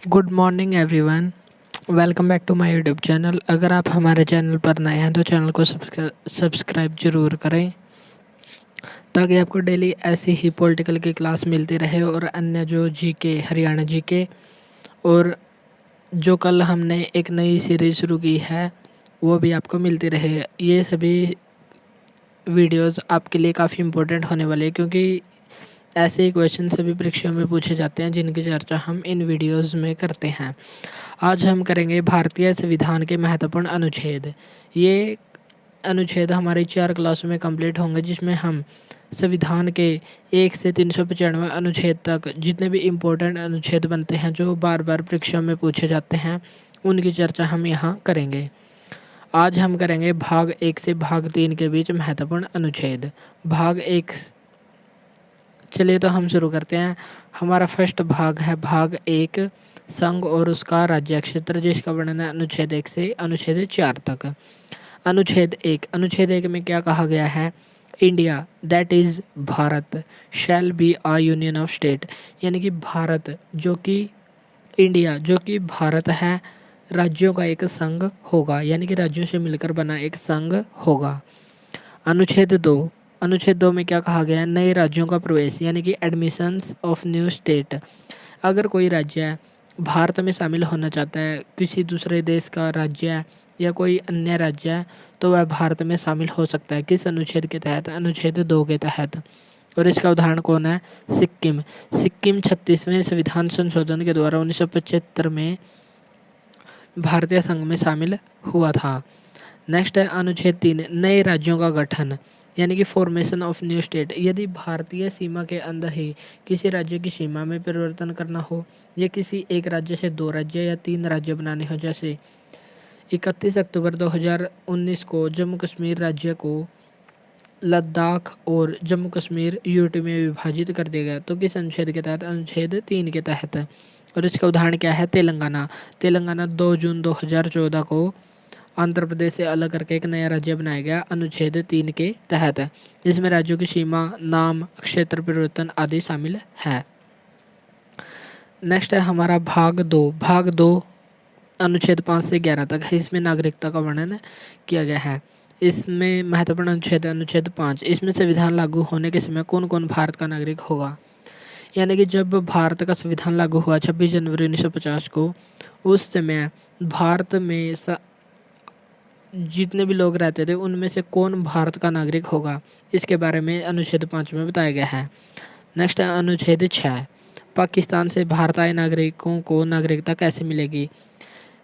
Good morning everyone. Welcome back to my YouTube channel. अगर आप हमारे चैनल पर नए हैं तो चैनल को सब्सक्राइब जरूर करें ताकि आपको डेली ऐसी ही पॉलिटिकल की क्लास मिलती रहे और अन्य जो जीके हरियाणा जीके और जो कल हमने एक नई सीरीज शुरू की है वो भी आपको मिलती रहे। ये सभी वीडियोस आपके लिए काफ़ी इम्पोर्टेंट होने वाले हैं क्योंकि ऐसे ही क्वेश्चन सभी परीक्षाओं में पूछे जाते हैं जिनकी चर्चा हम इन वीडियोस में करते हैं। आज हम करेंगे भारतीय संविधान के महत्वपूर्ण अनुच्छेद। ये अनुच्छेद हमारी 4 क्लासों में कंप्लीट होंगे जिसमें हम संविधान के 1 से 395 अनुच्छेद तक जितने भी इम्पोर्टेंट अनुच्छेद बनते हैं जो बार बार परीक्षाओं में पूछे जाते हैं उनकी चर्चा हम यहाँ करेंगे। आज हम करेंगे भाग 1 से भाग 3 के बीच महत्वपूर्ण अनुच्छेद। भाग 1 चलिए तो हम शुरू करते हैं। हमारा फर्स्ट भाग है भाग 1 संघ और उसका राज्य क्षेत्र जिसका वर्णन है अनुच्छेद 1 से अनुच्छेद 4 तक। अनुच्छेद 1 में क्या कहा गया है? India that is Bharat shall be a union of state, यानी कि भारत जो कि इंडिया जो कि भारत है राज्यों का एक संघ होगा, यानी कि राज्यों से मिलकर बना एक संघ होगा। अनुच्छेद 2 में क्या कहा गया है? नए राज्यों का प्रवेश, यानी कि एडमिशंस ऑफ न्यू स्टेट। अगर कोई राज्य भारत में शामिल होना चाहता है, किसी दूसरे देश का राज्य है या कोई अन्य राज्य है तो वह भारत में शामिल हो सकता है। किस अनुच्छेद के तहत? अनुच्छेद 2 के तहत। और इसका उदाहरण कौन है? सिक्किम 36वें संविधान संशोधन के द्वारा 1975 में भारतीय संघ में शामिल हुआ था। नेक्स्ट है अनुच्छेद 3 नए राज्यों का गठन, यानी कि फॉर्मेशन ऑफ न्यू स्टेट। यदि भारतीय सीमा के अंदर ही किसी राज्य की सीमा में परिवर्तन करना हो या किसी एक राज्य से 2 राज्य या 3 राज्य बनाने हो, जैसे 31 अक्टूबर 2019 को जम्मू कश्मीर राज्य को लद्दाख और जम्मू कश्मीर यूटी में विभाजित कर दिया गया, तो किस अनुच्छेद के तहत? अनुच्छेद 3 के तहत। और इसका उदाहरण क्या है? तेलंगाना 2 जून 2014 को आंध्र प्रदेश से अलग करके एक नया राज्य बनाया गया अनुच्छेद 3 के तहत, जिसमें राज्यों की सीमा, नाम, क्षेत्र परिवर्तन आदि शामिल है। नेक्स्ट है हमारा भाग 2 अनुच्छेद 5 से 11 तक है। इसमें नागरिकता का वर्णन किया गया है। इसमें महत्वपूर्ण अनुच्छेद 5, इसमें संविधान लागू होने के समय कौन कौन भारत का नागरिक होगा। यानी कि जब भारत का संविधान लागू हुआ 26 जनवरी 1950 को, उस समय भारत में जितने भी लोग रहते थे उनमें से कौन भारत का नागरिक होगा, इसके बारे में अनुच्छेद 5 में बताया गया है। नेक्स्ट है अनुच्छेद 6 पाकिस्तान से भारत आए नागरिकों को नागरिकता कैसे मिलेगी?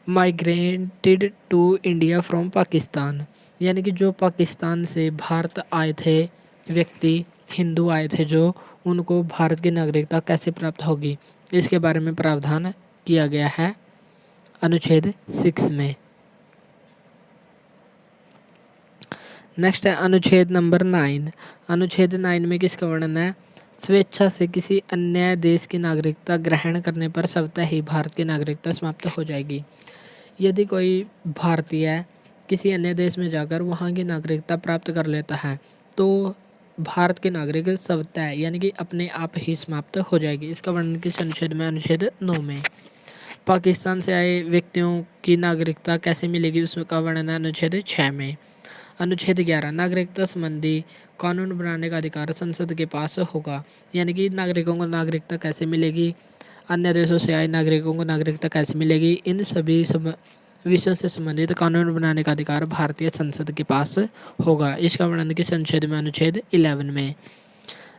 Migrated to India from Pakistan, यानी कि जो पाकिस्तान से भारत आए थे व्यक्ति, हिंदू आए थे जो, उनको भारत की नागरिकता कैसे प्राप्त होगी, इसके बारे में प्रावधान किया गया है अनुच्छेद 6 में। नेक्स्ट है अनुच्छेद नंबर 9। अनुच्छेद 9 में किसका वर्णन है? स्वेच्छा से किसी अन्य देश की नागरिकता ग्रहण करने पर स्वतः ही भारत की नागरिकता समाप्त हो जाएगी। यदि कोई भारतीय किसी अन्य देश में जाकर वहाँ की नागरिकता प्राप्त कर लेता है तो भारत की नागरिक स्वतः यानी कि अपने आप ही समाप्त हो जाएगी। इसका वर्णन किस अनुच्छेद में? अनुच्छेद 9 में। पाकिस्तान से आए व्यक्तियों की नागरिकता कैसे मिलेगी, उसका वर्णन है अनुच्छेद 6 में। अनुच्छेद 11 नागरिकता संबंधी कानून बनाने का अधिकार संसद के पास होगा, यानी कि नागरिकों को नागरिकता कैसे मिलेगी, अन्य देशों से आए नागरिकों को नागरिकता कैसे मिलेगी, इन सभी विषयों से संबंधित कानून बनाने का अधिकार भारतीय संसद के पास होगा। इसका वर्णन किस अनुच्छेद में? अनुच्छेद 11 में।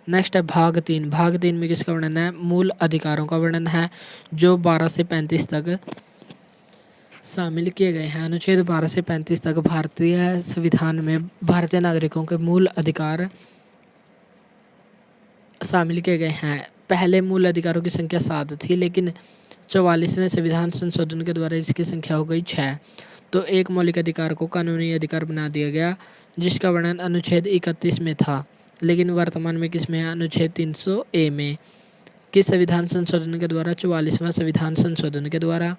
नेक्स्ट है भाग 3 में किसका वर्णन है? मूल अधिकारों का वर्णन है जो 12 से 35 तक शामिल किए गए हैं। अनुच्छेद 12 से 35 तक भारतीय संविधान में भारतीय नागरिकों के मूल अधिकार शामिल किए गए हैं। पहले मूल अधिकारों की संख्या 7 थी, लेकिन 44वें संविधान संशोधन के द्वारा इसकी संख्या हो गई 6। तो एक मौलिक अधिकार को कानूनी अधिकार बना दिया गया जिसका वर्णन अनुच्छेद 31 में था, लेकिन वर्तमान में किस में है? अनुच्छेद 300A में। किस संविधान संशोधन के द्वारा? 44वां संविधान संशोधन के द्वारा।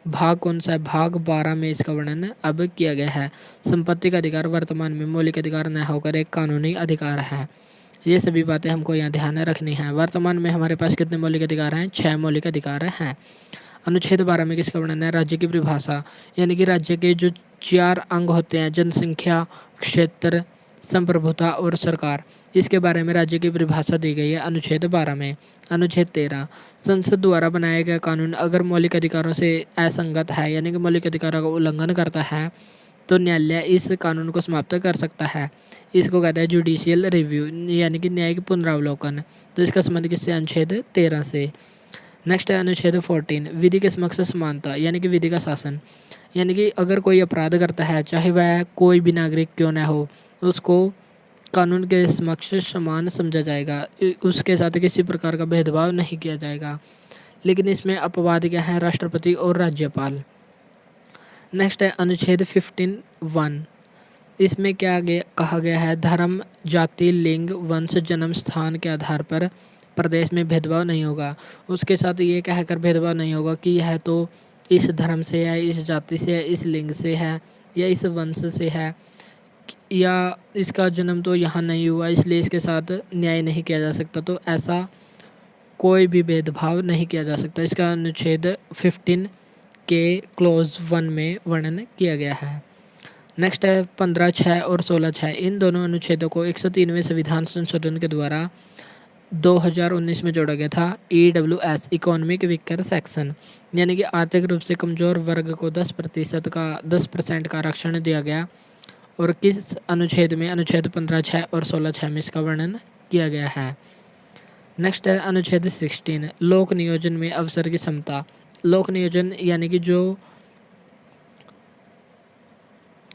भाग कौन सा है? भाग 12 में इसका वर्णन अब किया गया है। संपत्ति का अधिकार वर्तमान में मौलिक अधिकार न होकर एक कानूनी अधिकार है। ये सभी बातें हमको यहाँ ध्यान में रखनी है। वर्तमान में हमारे पास कितने मौलिक अधिकार हैं? 6 मौलिक अधिकार हैं। अनुच्छेद 12 में किसका वर्णन है? राज्य की परिभाषा, यानी कि राज्य के जो 4 अंग होते हैं, जनसंख्या, क्षेत्र, संप्रभुता और सरकार, इसके बारे में राज्य की परिभाषा दी गई है अनुच्छेद 12 में। अनुच्छेद 13, संसद द्वारा बनाया गया कानून अगर मौलिक अधिकारों से असंगत है, यानी कि मौलिक अधिकारों का उल्लंघन करता है, तो न्यायालय इस कानून को समाप्त कर सकता है। इसको कहते हैं जुडिशियल रिव्यू, यानी कि न्यायिक पुनरावलोकन। तो इसका संबंध किससे? अनुच्छेद 13 से। नेक्स्ट है अनुच्छेद 14, विधि के समक्ष समानता, यानी कि विधि का शासन, यानी कि अगर कोई अपराध करता है, चाहे वह कोई भी नागरिक क्यों न हो, उसको कानून के समक्ष समान समझा जाएगा, उसके साथ किसी प्रकार का भेदभाव नहीं किया जाएगा। लेकिन इसमें अपवाद क्या है? राष्ट्रपति और राज्यपाल। नेक्स्ट है अनुच्छेद 15(1), इसमें क्या कहा गया है? धर्म, जाति, लिंग, वंश, जन्म स्थान के आधार पर प्रदेश में भेदभाव नहीं होगा। उसके साथ ये कहकर भेदभाव नहीं होगा कि यह तो इस धर्म से है, इस जाति से है, इस लिंग से है, या इस वंश से है, या इसका जन्म तो यहाँ नहीं हुआ इसलिए इसके साथ न्याय नहीं किया जा सकता। तो ऐसा कोई भी भेदभाव नहीं किया जा सकता। इसका अनुच्छेद 15 के क्लॉज 1 में वर्णन किया गया है। नेक्स्ट है 15(6) और 16(6), इन दोनों अनुच्छेदों को 103वें संविधान संशोधन के द्वारा 2019 में जोड़ा गया था। EWS, इकोनॉमिक वीकर सेक्शन, यानी कि आर्थिक रूप से कमज़ोर वर्ग को 10% का आरक्षण दिया गया। और किस अनुच्छेद में? अनुच्छेद 15(6) और 16(6) में इसका वर्णन किया गया है। नेक्स्ट है अनुच्छेद 16, लोक नियोजन में अवसर की समता। लोक नियोजन यानी कि जो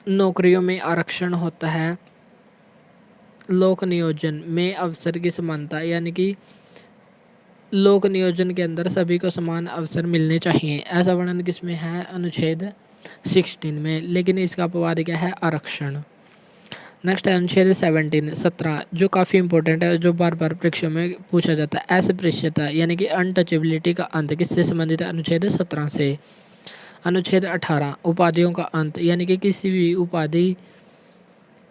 नौकरियों में आरक्षण होता है, लोक नियोजन में अवसर की समानता, यानी कि लोक नियोजन के अंदर सभी को समान अवसर मिलने चाहिए। ऐसा वर्णन किस में है? अनुच्छेद 16 में। लेकिन इसका अपवाद क्या है? आरक्षण। नेक्स्ट है अनुच्छेद 17, जो काफ़ी इंपॉर्टेंट है, जो बार बार परीक्षा में पूछा जाता है। अस्पृश्यता यानी कि अनटचेबिलिटी का अंत किससे संबंधित है? अनुच्छेद 17 से। अनुच्छेद 18, उपाधियों का अंत, यानी कि किसी भी उपाधि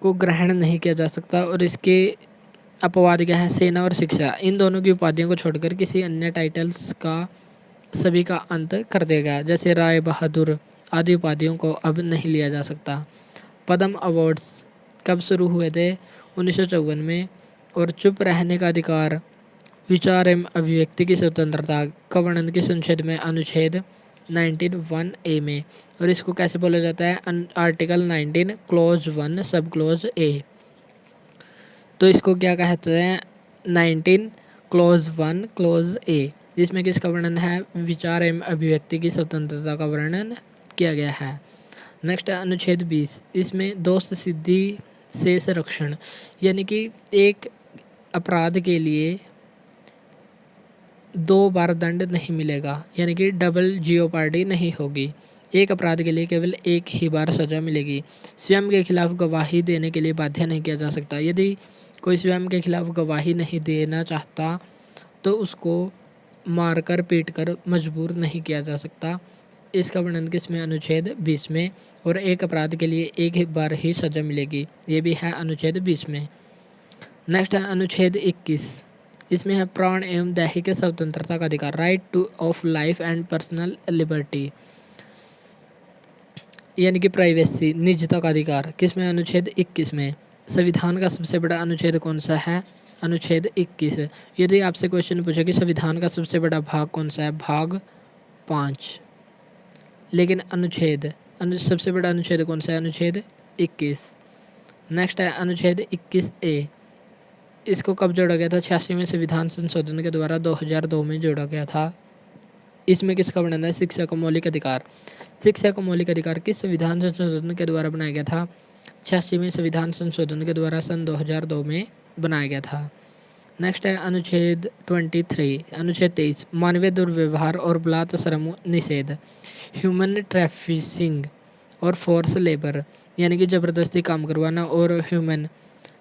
को ग्रहण नहीं किया जा सकता। और इसके अपवाद क्या है? सेना और शिक्षा, इन दोनों की उपाधियों को छोड़कर किसी अन्य टाइटल्स का सभी का अंत कर देगा। जैसे राय बहादुर आदि उपाधियों को अब नहीं लिया जा सकता। पद्म अवार्ड्स कब शुरू हुए थे? 1954 में। और चुप रहने का अधिकार, विचार एवं अभिव्यक्ति की स्वतंत्रता का वर्णन किस अनुच्छेद में? अनुच्छेद 19(1)(a) में। और इसको कैसे बोला जाता है? Article 19 clause 1 sub clause A. तो इसको क्या कहते हैं? 19 क्लॉज 1 क्लॉज ए, जिसमें किसका वर्णन है? विचार एवं अभिव्यक्ति की स्वतंत्रता का वर्णन किया गया है। नेक्स्ट है अनुच्छेद 20, इसमें दोष सिद्धि से संरक्षण, यानी कि एक अपराध के लिए 2 बार दंड नहीं मिलेगा, यानी कि डबल जियोपार्डी नहीं होगी। एक अपराध के लिए केवल एक ही बार सजा मिलेगी। स्वयं के खिलाफ गवाही देने के लिए बाध्य नहीं किया जा सकता। यदि कोई स्वयं के खिलाफ गवाही नहीं देना चाहता तो उसको मारकर पीटकर मजबूर नहीं किया जा सकता। इसका वर्णन किसमें? अनुच्छेद 20 में। और एक अपराध के लिए एक ही बार ही सजा मिलेगी, ये भी है अनुच्छेद 20 में। नेक्स्ट है अनुच्छेद 21, इसमें है प्राण एवं दैहिक स्वतंत्रता का अधिकार, right two of life and personal liberty, यानी कि प्राइवेसी, निजता का अधिकार, किसमें? अनुच्छेद 21 में। संविधान का सबसे बड़ा अनुच्छेद कौन सा है? अनुच्छेद 21। यदि आपसे क्वेश्चन पूछे कि संविधान का सबसे बड़ा भाग कौन सा है? भाग 5। लेकिन सबसे बड़ा अनुच्छेद कौन सा है? अनुच्छेद 21। नेक्स्ट है अनुच्छेद 21(a), इसको कब जोड़ा गया था? 86वें संविधान संशोधन के द्वारा 2002 में जोड़ा गया था। इसमें किसका वर्णन है? शिक्षा का मौलिक अधिकार। शिक्षा का मौलिक अधिकार किस संविधान संशोधन के द्वारा बनाया गया था? 86वें संविधान संशोधन के द्वारा सन 2002 में बनाया गया था। नेक्स्ट है अनुच्छेद 23, अनुच्छेद 23, मानवीय दुर्व्यवहार और बलात्श्रम निषेध, ह्यूमन ट्रैफिकिंग और फोर्स लेबर, यानी कि ज़बरदस्ती काम करवाना, और ह्यूमन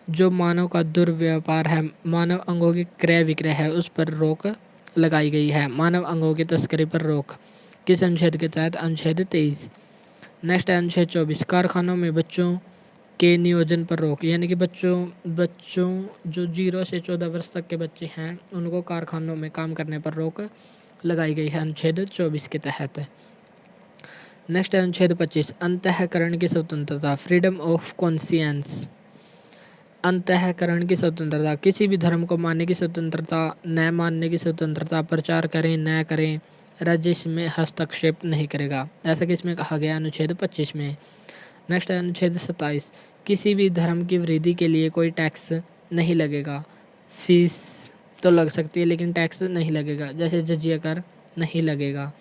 जो मानव का दुर्व्यापार है, मानव अंगों की क्रय विक्रय है, उस पर रोक लगाई गई है। मानव अंगों की तस्करी पर रोक किस अनुच्छेद के तहत? अनुच्छेद 23। नेक्स्ट है अनुच्छेद 24, कारखानों में बच्चों के नियोजन पर रोक, यानी कि बच्चों जो 0 से 14 वर्ष तक के बच्चे हैं उनको कारखानों में काम करने पर रोक लगाई गई है अनुच्छेद 24 के तहत। नेक्स्ट है अनुच्छेद 25, अंतःकरण की स्वतंत्रता, फ्रीडम ऑफ कॉन्सियंस। अंतःकरण की स्वतंत्रता, किसी भी धर्म को मानने की स्वतंत्रता, न मानने की स्वतंत्रता, प्रचार करें न करें, राज्य इसमें हस्तक्षेप नहीं करेगा। ऐसा किसमें कहा गया? अनुच्छेद 25 में। नेक्स्ट है अनुच्छेद 27, किसी भी धर्म की वृद्धि के लिए कोई टैक्स नहीं लगेगा। फीस तो लग सकती है लेकिन टैक्स नहीं लगेगा, जैसे जजिया कर नहीं लगेगा।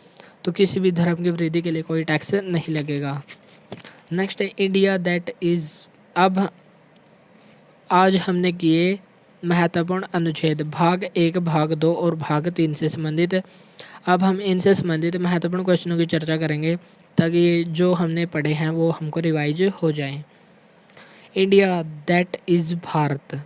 तो किसी भी धर्म की वृद्धि के लिए कोई टैक्स नहीं लगेगा। नेक्स्ट है इंडिया दैट इज़। अब आज हमने किए महत्वपूर्ण अनुच्छेद भाग 1, भाग 2 और भाग 3 से संबंधित। अब हम इनसे संबंधित महत्वपूर्ण क्वेश्चनों की चर्चा करेंगे ताकि जो हमने पढ़े हैं वो हमको रिवाइज हो जाएं। India that is Bharat.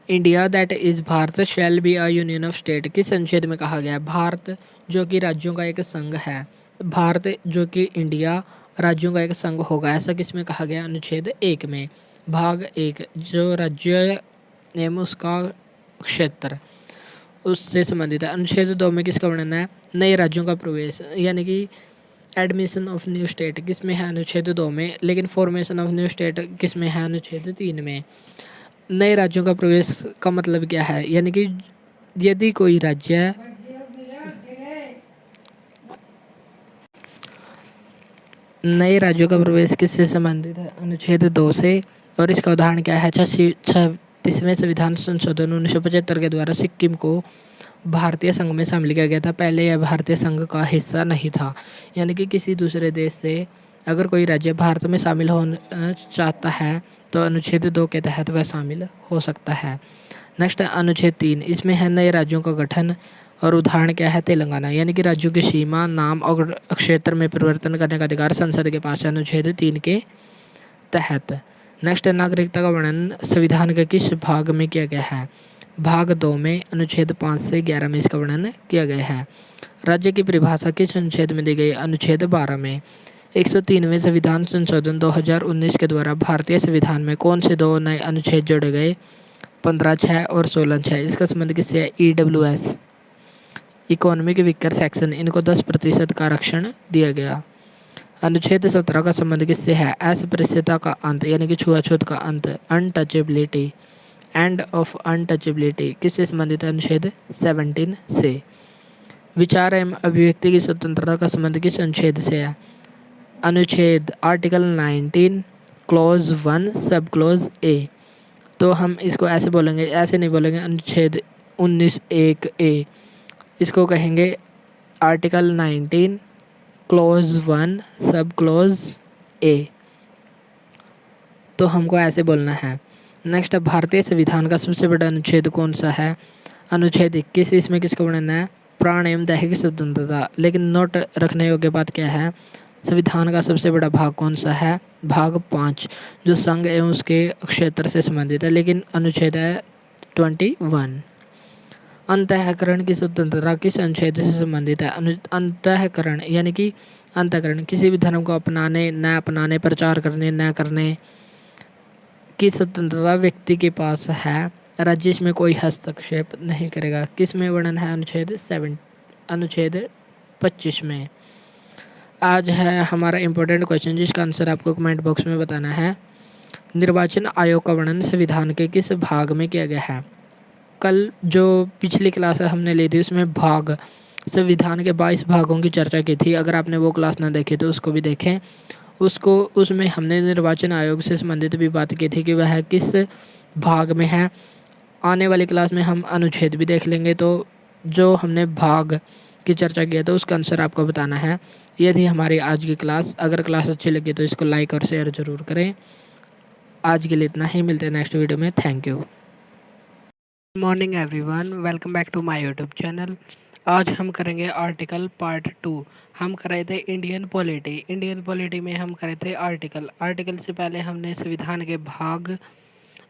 India that is Bharat shall be a union of state. किस अनुच्छेद में कहा गया? भारत जो कि राज्यों का एक संघ है, भारत जो कि इंडिया राज्यों का एक संघ होगा, ऐसा किस में कहा गया? अनुच्छेद 1 में। भाग 1 जो राज्य एवं उसका क्षेत्र उससे संबंधित है। अनुच्छेद 2 में किसका वर्णन है? नए राज्यों का प्रवेश, यानी कि एडमिशन ऑफ न्यू स्टेट किस में है? अनुच्छेद 2 में। लेकिन फॉर्मेशन ऑफ न्यू स्टेट किस में है? अनुच्छेद 3 में। नए राज्यों का प्रवेश का मतलब क्या है? यानी कि यदि कोई राज्य नए राज्यों का प्रवेश किससे संबंधित है? अनुच्छेद 2 से। और इसका उदाहरण क्या है? 36वें संविधान संशोधन 1975 के द्वारा सिक्किम को भारतीय संघ में शामिल किया गया था। पहले यह भारतीय संघ का हिस्सा नहीं था। यानी कि किसी दूसरे देश से अगर कोई राज्य भारत में शामिल होना चाहता है तो अनुच्छेद 2 के तहत वह शामिल हो सकता है। नेक्स्ट है अनुच्छेद 3, इसमें है नए राज्यों का गठन। और उदाहरण क्या है? तेलंगाना। यानी कि राज्यों की सीमा, नाम और क्षेत्र में परिवर्तन करने का अधिकार संसद के पास है, अनुच्छेद 3 के तहत। नेक्स्ट है नागरिकता का वर्णन संविधान के किस भाग में किया गया है? भाग 2 में। अनुच्छेद 5 से 11 में इसका वर्णन किया गया है। राज्य की परिभाषा किस अनुच्छेद में दी गई? अनुच्छेद 12 में। 103वें संविधान संशोधन 2019 के द्वारा भारतीय संविधान में कौन से 2 नए अनुच्छेद जोड़े गए? 15(6) और 16(6). इसका संबंध किससे है? EWS, इकोनॉमिक वीकर सेक्शन, इनको 10% का आरक्षण दिया गया। अनुच्छेद 17 का संबंध किससे है? अस्पृश्यता का अंत, यानी कि छुआछूत का अंत, अनटचेबिलिटी, एंड ऑफ अनटचेबिलिटी किससे संबंधित है? अनुच्छेद 17 से। विचार एवं अभिव्यक्ति की स्वतंत्रता का संबंध किस अनुच्छेद से है? अनुच्छेद article 19 clause 1 sub clause A. तो हम इसको ऐसे बोलेंगे, ऐसे नहीं बोलेंगे अनुच्छेद 19(1)(a), इसको कहेंगे article 19 clause 1 sub clause A. तो हमको ऐसे बोलना है। नेक्स्ट, भारतीय संविधान का सबसे बड़ा अनुच्छेद कौन सा है? अनुच्छेद 21। इसमें किसका वर्णन है? प्राण एवं दैहिक स्वतंत्रता। लेकिन नोट रखने योग्य बात क्या है? संविधान का सबसे बड़ा भाग कौन सा है? भाग 5 जो संघ एवं उसके क्षेत्र से संबंधित है। लेकिन अनुच्छेद है 21। अंतःकरण की स्वतंत्रता किस अनुच्छेद से संबंधित है? अंतःकरण यानी कि अंतःकरण किसी भी धर्म को अपनाने न अपनाने, प्रचार करने न करने की स्वतंत्रता व्यक्ति के पास है। राज्य इसमें कोई हस्तक्षेप नहीं करेगा। किस में वर्णन है? अनुच्छेद 25 में। आज है हमारा इम्पोर्टेंट क्वेश्चन जिसका आंसर आपको कमेंट बॉक्स में बताना है। निर्वाचन आयोग का वर्णन संविधान के किस भाग में किया गया है? कल जो पिछली क्लास हमने ली थी उसमें भाग संविधान के 22 भागों की चर्चा की थी। अगर आपने वो क्लास ना देखी तो उसको भी देखें। उसमें हमने निर्वाचन आयोग से संबंधित भी बात की थी कि वह किस भाग में है। आने वाली क्लास में हम अनुच्छेद भी देख लेंगे। तो जो हमने भाग की चर्चा किया तो उसका आंसर आपको बताना है। ये थी हमारी आज की क्लास। अगर क्लास अच्छी लगी तो इसको लाइक और शेयर ज़रूर करें। आज के लिए इतना ही, मिलते हैं नेक्स्ट वीडियो में। Thank you. Good morning everyone, welcome back to my YouTube channel. आज हम करेंगे आर्टिकल पार्ट 2। हम कर रहे थे इंडियन पॉलिटी में हम कर रहे थे आर्टिकल से पहले हमने संविधान के भाग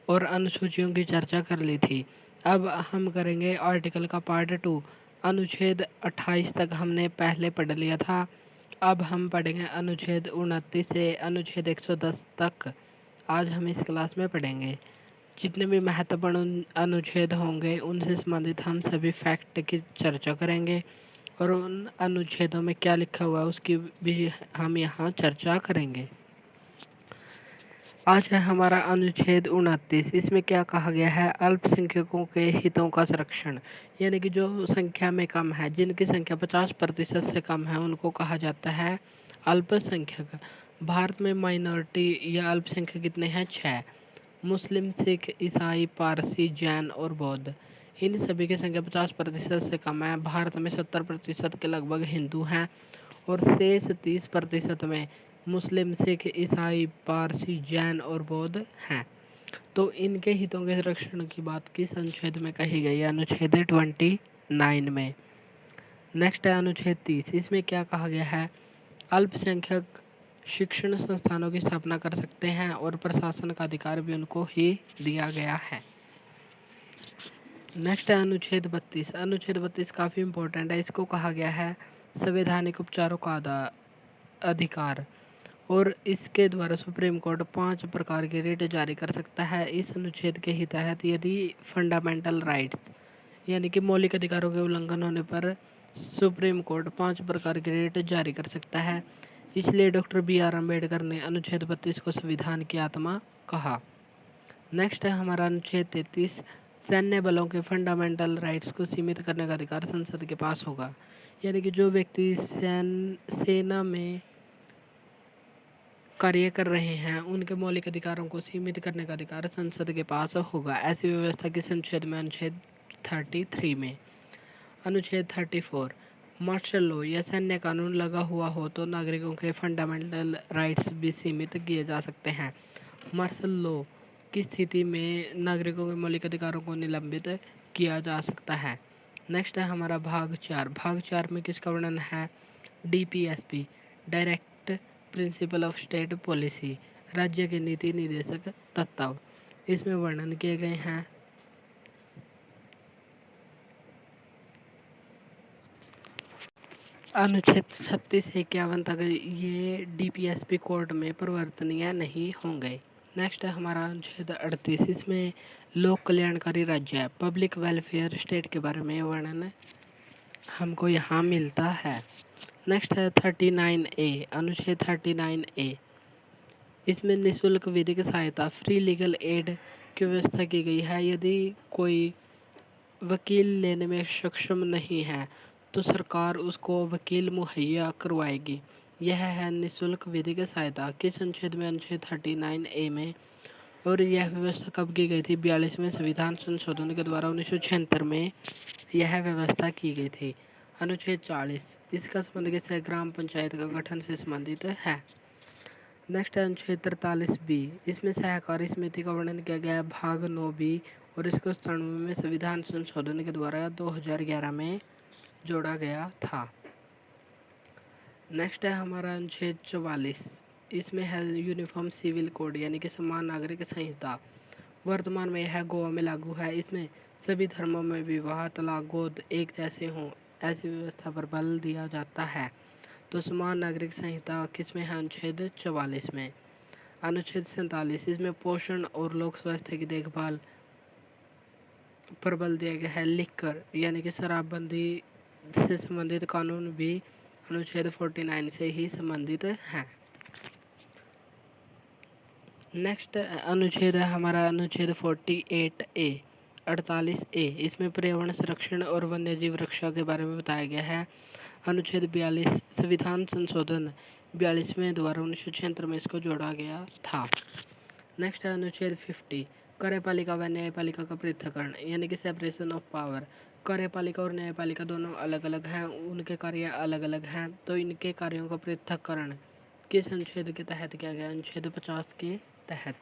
और अनुसूचियों की चर्चा कर ली थी। अब हम करेंगे आर्टिकल का पार्ट 2। अनुच्छेद 28 तक हमने पहले पढ़ लिया था। अब हम पढ़ेंगे अनुच्छेद 29 से अनुच्छेद 110 तक। आज हम इस क्लास में पढ़ेंगे। जितने भी महत्वपूर्ण अनुच्छेद होंगे उनसे संबंधित हम सभी फैक्ट की चर्चा करेंगे और उन अनुच्छेदों में क्या लिखा हुआ है उसकी भी हम यहाँ चर्चा करेंगे। आज है हमारा अनुच्छेद 29। इसमें क्या कहा गया है? अल्पसंख्यकों के हितों का संरक्षण, यानी कि जो संख्या में कम है, जिनकी संख्या 50% से कम है, उनको कहा जाता है अल्पसंख्यक। भारत में माइनॉरिटी या अल्पसंख्यक कितने हैं? 6। मुस्लिम, सिख, ईसाई, पारसी, जैन और बौद्ध, इन सभी की संख्या 50% से कम है। भारत में 70% के लगभग हिंदू हैं और शेष 30% में मुस्लिम, सिख, ईसाई, पारसी, जैन और बौद्ध हैं। तो इनके हितों के संरक्षण की बात किस अनुच्छेद में कही गई है? अनुच्छेद 29 में। नेक्स्ट है अनुच्छेद 30। इसमें क्या कहा गया है? अल्पसंख्यक शिक्षण संस्थानों की स्थापना कर सकते हैं और प्रशासन का अधिकार भी उनको ही दिया गया है। नेक्स्ट है अनुच्छेद 32। अनुच्छेद 32 काफ़ी इंपॉर्टेंट है। इसको कहा गया है संवैधानिक उपचारों का अधिकार, और इसके द्वारा सुप्रीम कोर्ट 5 प्रकार के रिट जारी कर सकता है। इस अनुच्छेद के ही तहत यदि फंडामेंटल राइट्स यानी कि मौलिक अधिकारों के उल्लंघन होने पर सुप्रीम कोर्ट 5 प्रकार के रिट जारी कर सकता है। इसलिए डॉक्टर BR अम्बेडकर ने अनुच्छेद 32 को संविधान की आत्मा कहा। नेक्स्ट है हमारा अनुच्छेद 33। सैन्य बलों के फंडामेंटल राइट्स को सीमित करने का अधिकार संसद के पास होगा, यानी कि जो व्यक्ति सेना में कार्य कर रहे हैं उनके मौलिक अधिकारों को सीमित करने का अधिकार संसद के पास होगा। ऐसी व्यवस्था किस अनुच्छेद में? अनुच्छेद 33 में। अनुच्छेद 34। मार्शल लॉ या सैन्य कानून लगा हुआ हो तो नागरिकों के फंडामेंटल राइट्स भी सीमित किए जा सकते हैं। मार्शल लॉ की स्थिति में नागरिकों के मौलिक अधिकारों को निलंबित किया जा सकता है। नेक्स्ट है हमारा भाग 4। भाग 4 में किसका वर्णन है? DPSP, direct principle of state policy, राज्य के नीति निर्देशक तत्व, इसमें वर्णन किए गए हैं। अनुच्छेद 36 से 51 तक ये DPSP कोर्ट में परिवर्तनीय नहीं होंगे। नेक्स्ट है हमारा अनुच्छेद 38। इसमें लोक कल्याणकारी राज्य है, पब्लिक वेलफेयर स्टेट के बारे में वर्णन हमको यहाँ मिलता है। नेक्स्ट है 39A। अनुच्छेद 39A। इसमें निःशुल्क विधिक सहायता, फ्री लीगल एड की व्यवस्था की गई है। यदि कोई वकील लेने में सक्षम नहीं है तो सरकार उसको वकील मुहैया करवाएगी। यह है निःशुल्क विधिक सहायता। किस अनुच्छेद में? अनुच्छेद 39A में। और यह व्यवस्था कब की गई थी? 42वें संविधान संशोधन के द्वारा 1976 में यह व्यवस्था की गई थी। अनुच्छेद 40। इसका संबंध किससे? ग्राम पंचायत का गठन से संबंधित है। नेक्स्ट है अनुच्छेद 43B। इसमें सहकारी समिति का वर्णन किया गया है, भाग 9B, और इसको 97 में संविधान संशोधन के द्वारा 2011 में जोड़ा गया था। नेक्स्ट है हमारा अनुच्छेद 44। इसमें है यूनिफॉर्म सिविल कोड यानी कि समान नागरिक संहिता। वर्तमान में यह गोवा में लागू है। इसमें सभी धर्मों में विवाह, तलाक, गोद एक जैसे हों, ऐसी व्यवस्था पर बल दिया जाता है। तो समान नागरिक संहिता किसमें है? अनुच्छेद 44 में। अनुच्छेद 47। इसमें पोषण और लोक स्वास्थ्य की देखभाल पर बल दिया गया है। लिकर यानी कि शराबबंदी से संबंधित कानून भी अनुच्छेद 49 से ही संबंधित है। नेक्स्ट अनुच्छेद है हमारा अनुच्छेद 48A 48A। इसमें पर्यावरण संरक्षण और वन्यजीव रक्षा के बारे में बताया गया है। अनुच्छेद 42। संविधान संशोधन 42वें द्वारा 1976 में इसको जोड़ा गया था। नेक्स्ट है अनुच्छेद 50। कार्यपालिका व न्यायपालिका का पृथक्करण यानी कि सेपरेशन ऑफ पावर। कार्यपालिका और न्यायपालिका दोनों अलग अलग हैं, उनके कार्य अलग अलग हैं, तो इनके कार्यों का पृथक्करण किस अनुच्छेद के तहत किया गया? अनुच्छेद 50 के तहत।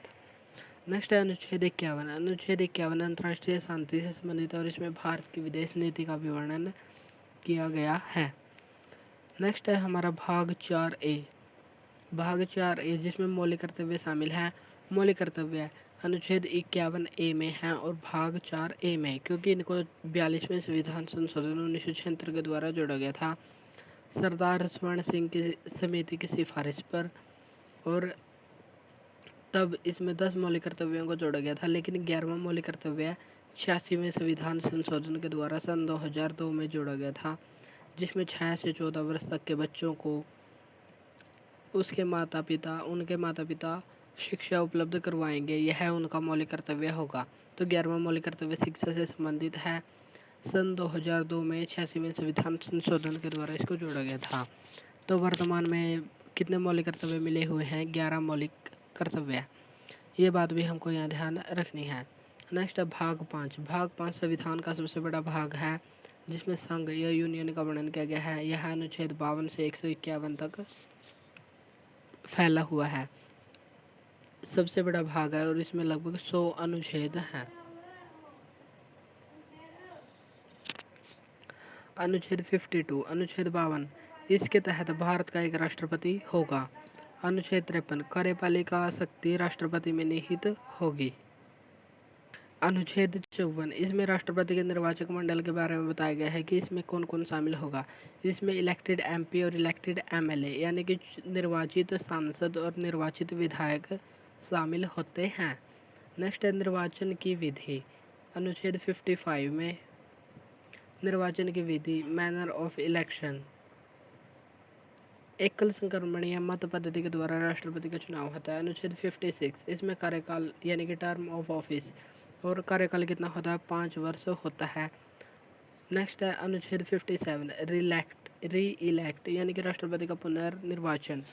नेक्स्ट है अनुच्छेद 51। अनुच्छेद 51 अंतर्राष्ट्रीय शांति से संबंधित है और इसमें भारत की विदेश नीति का विवरण किया गया है। नेक्स्ट है हमारा भाग 4A। भाग 4A जिसमें मौलिक कर्तव्य शामिल है। मौलिक कर्तव्य अनुच्छेद 51A में है और भाग 4A में, क्योंकि इनको 42वें संविधान संशोधन 1976 के द्वारा जोड़ा गया था सरदार स्वर्ण सिंह की समिति की सिफारिश पर। और तब इसमें 10 मौलिक कर्तव्यों को जोड़ा गया था, लेकिन 11वां मौलिक कर्तव्य 86वें संविधान संशोधन के द्वारा सन 2002 में जोड़ा गया था, जिसमें 6 से 14 वर्ष तक के बच्चों को उनके माता पिता शिक्षा उपलब्ध करवाएंगे। यह उनका मौलिक कर्तव्य होगा। तो 11वां मौलिक कर्तव्य शिक्षा से संबंधित है। सन 2002 में 86वें संविधान संशोधन के द्वारा इसको जोड़ा गया था। तो वर्तमान में कितने मौलिक कर्तव्य मिले हुए हैं? 11 मौलिक कर्तव्य। ये बात भी हमको यहाँ ध्यान रखनी है। नेक्स्ट है भाग 5। भाग 5 संविधान का सबसे बड़ा भाग है, जिसमें संघ या यूनियन का वर्णन किया गया है। यह अनुच्छेद 52 से 151 तक फैला हुआ है। सबसे बड़ा भाग है और इसमें लगभग 100 अनुच्छेद हैं। अनुच्छेद 52, अनुच्छेद 52, इसके तहत भारत का एक राष्ट्रपति होगा। अनुच्छेद 53, कार्यपालिका शक्ति राष्ट्रपति में निहित होगी। अनुच्छेद 54, इसमें राष्ट्रपति के निर्वाचक मंडल के बारे में बताया गया है कि इसमें कौन कौन शामिल होगा। इसमें इलेक्टेड एमपी और इलेक्टेड एमएलए यानी कि निर्वाचित सांसद और निर्वाचित विधायक शामिल होते हैं। नेक्स्ट है निर्वाचन की विधि। अनुच्छेद 55 में निर्वाचन की विधि, मैनर ऑफ इलेक्शन, एकल संक्रमणीय मत पद्धति के द्वारा राष्ट्रपति का चुनाव होता है। अनुच्छेद 56, इसमें कार्यकाल यानी कि टर्म ऑफ ऑफिस, और कार्यकाल कितना होता है? 5 वर्ष होता है। नेक्स्ट है अनुच्छेद 57, री इलेक्ट यानी कि राष्ट्रपति का पुनर्निर्वाचन।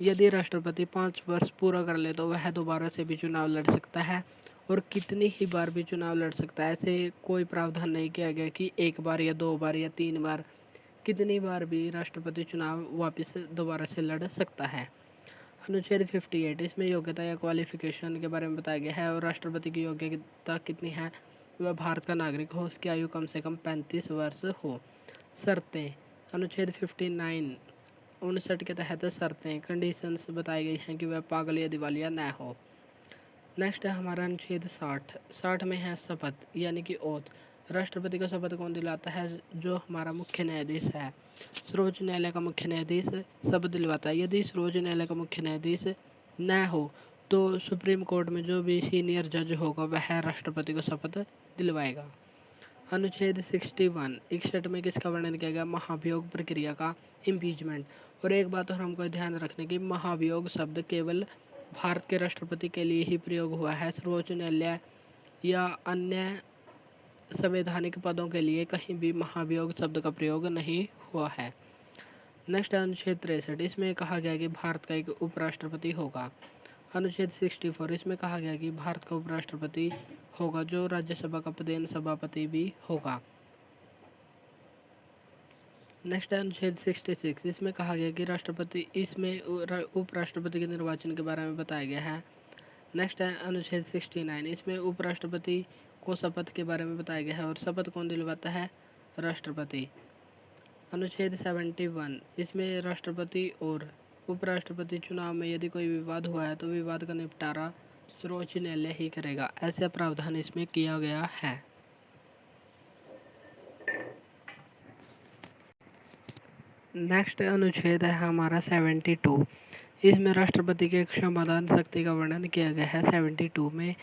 यदि राष्ट्रपति 5 वर्ष पूरा कर ले तो वह दोबारा से भी चुनाव लड़ सकता है, और कितनी ही बार भी चुनाव लड़ सकता है। ऐसे कोई प्रावधान नहीं किया गया कि 1 बार या 2 बार या 3 बार, कितनी बार भी राष्ट्रपति चुनाव वापस दोबारा से लड़ सकता है। अनुच्छेद 58, इसमें योग्यता या क्वालिफिकेशन के बारे में बताया गया है, और राष्ट्रपति की योग्यता कितनी है? वह भारत का नागरिक हो, उसकी आयु कम से कम 35 वर्ष हो। शर्तें, अनुच्छेद 59, 59 के तहत शर्तें, कंडीशंस बताई गई हैं कि वह पागल या दिवालिया न हो। नेक्स्ट है हमारा अनुच्छेद 60। 60 में है शपथ यानी कि ओथ। राष्ट्रपति को शपथ कौन दिलाता है? जो हमारा मुख्य न्यायाधीश है, सर्वोच्च न्यायालय का मुख्य न्यायाधीश शपथ दिलवाता है। यदि सर्वोच्च न्यायालय का मुख्य न्यायाधीश न हो तो सुप्रीम कोर्ट में जो भी सीनियर जज होगा वह राष्ट्रपति को शपथ दिलवाएगा। अनुच्छेद 61, 61 में किसका वर्णन किया गया? महाभियोग प्रक्रिया का, इम्पीचमेंट। और एक बात और हमको ध्यान रखने की, महाभियोग शब्द केवल भारत के राष्ट्रपति के लिए ही प्रयोग हुआ है। सर्वोच्च न्यायालय या अन्य संवैधानिक पदों के लिए कहीं भी महाभियोग शब्द का प्रयोग नहीं हुआ है। नेक्स्ट है अनुच्छेद 63, इसमें कहा गया कि भारत का एक उपराष्ट्रपति होगा। अनुच्छेद 64, इसमें कहा गया कि भारत का उपराष्ट्रपति होगा जो राज्यसभा का प्रधान सभापति भी होगा। नेक्स्ट है अनुच्छेद 66, इसमें कहा गया कि राष्ट्रपति, इसमें उपराष्ट्रपति के निर्वाचन के बारे में बताया गया है। नेक्स्ट है अनुच्छेद 69, इसमें उपराष्ट्रपति को शपथ के बारे में बताया गया है, और शपथ कौन दिलवाता है? राष्ट्रपति। अनुच्छेद 71, इसमें राष्ट्रपति और उपराष्ट्रपति चुनाव में यदि कोई विवाद हुआ है तो विवाद का निपटारा सर्वोच्च न्यायालय ही करेगा। ऐसा प्रावधान इसमें किया गया है। नेक्स्ट अनुच्छेद है हमारा 72, इसमें राष्ट्रपति के क्षमादान शक्ति का वर्णन किया गया है। 72 में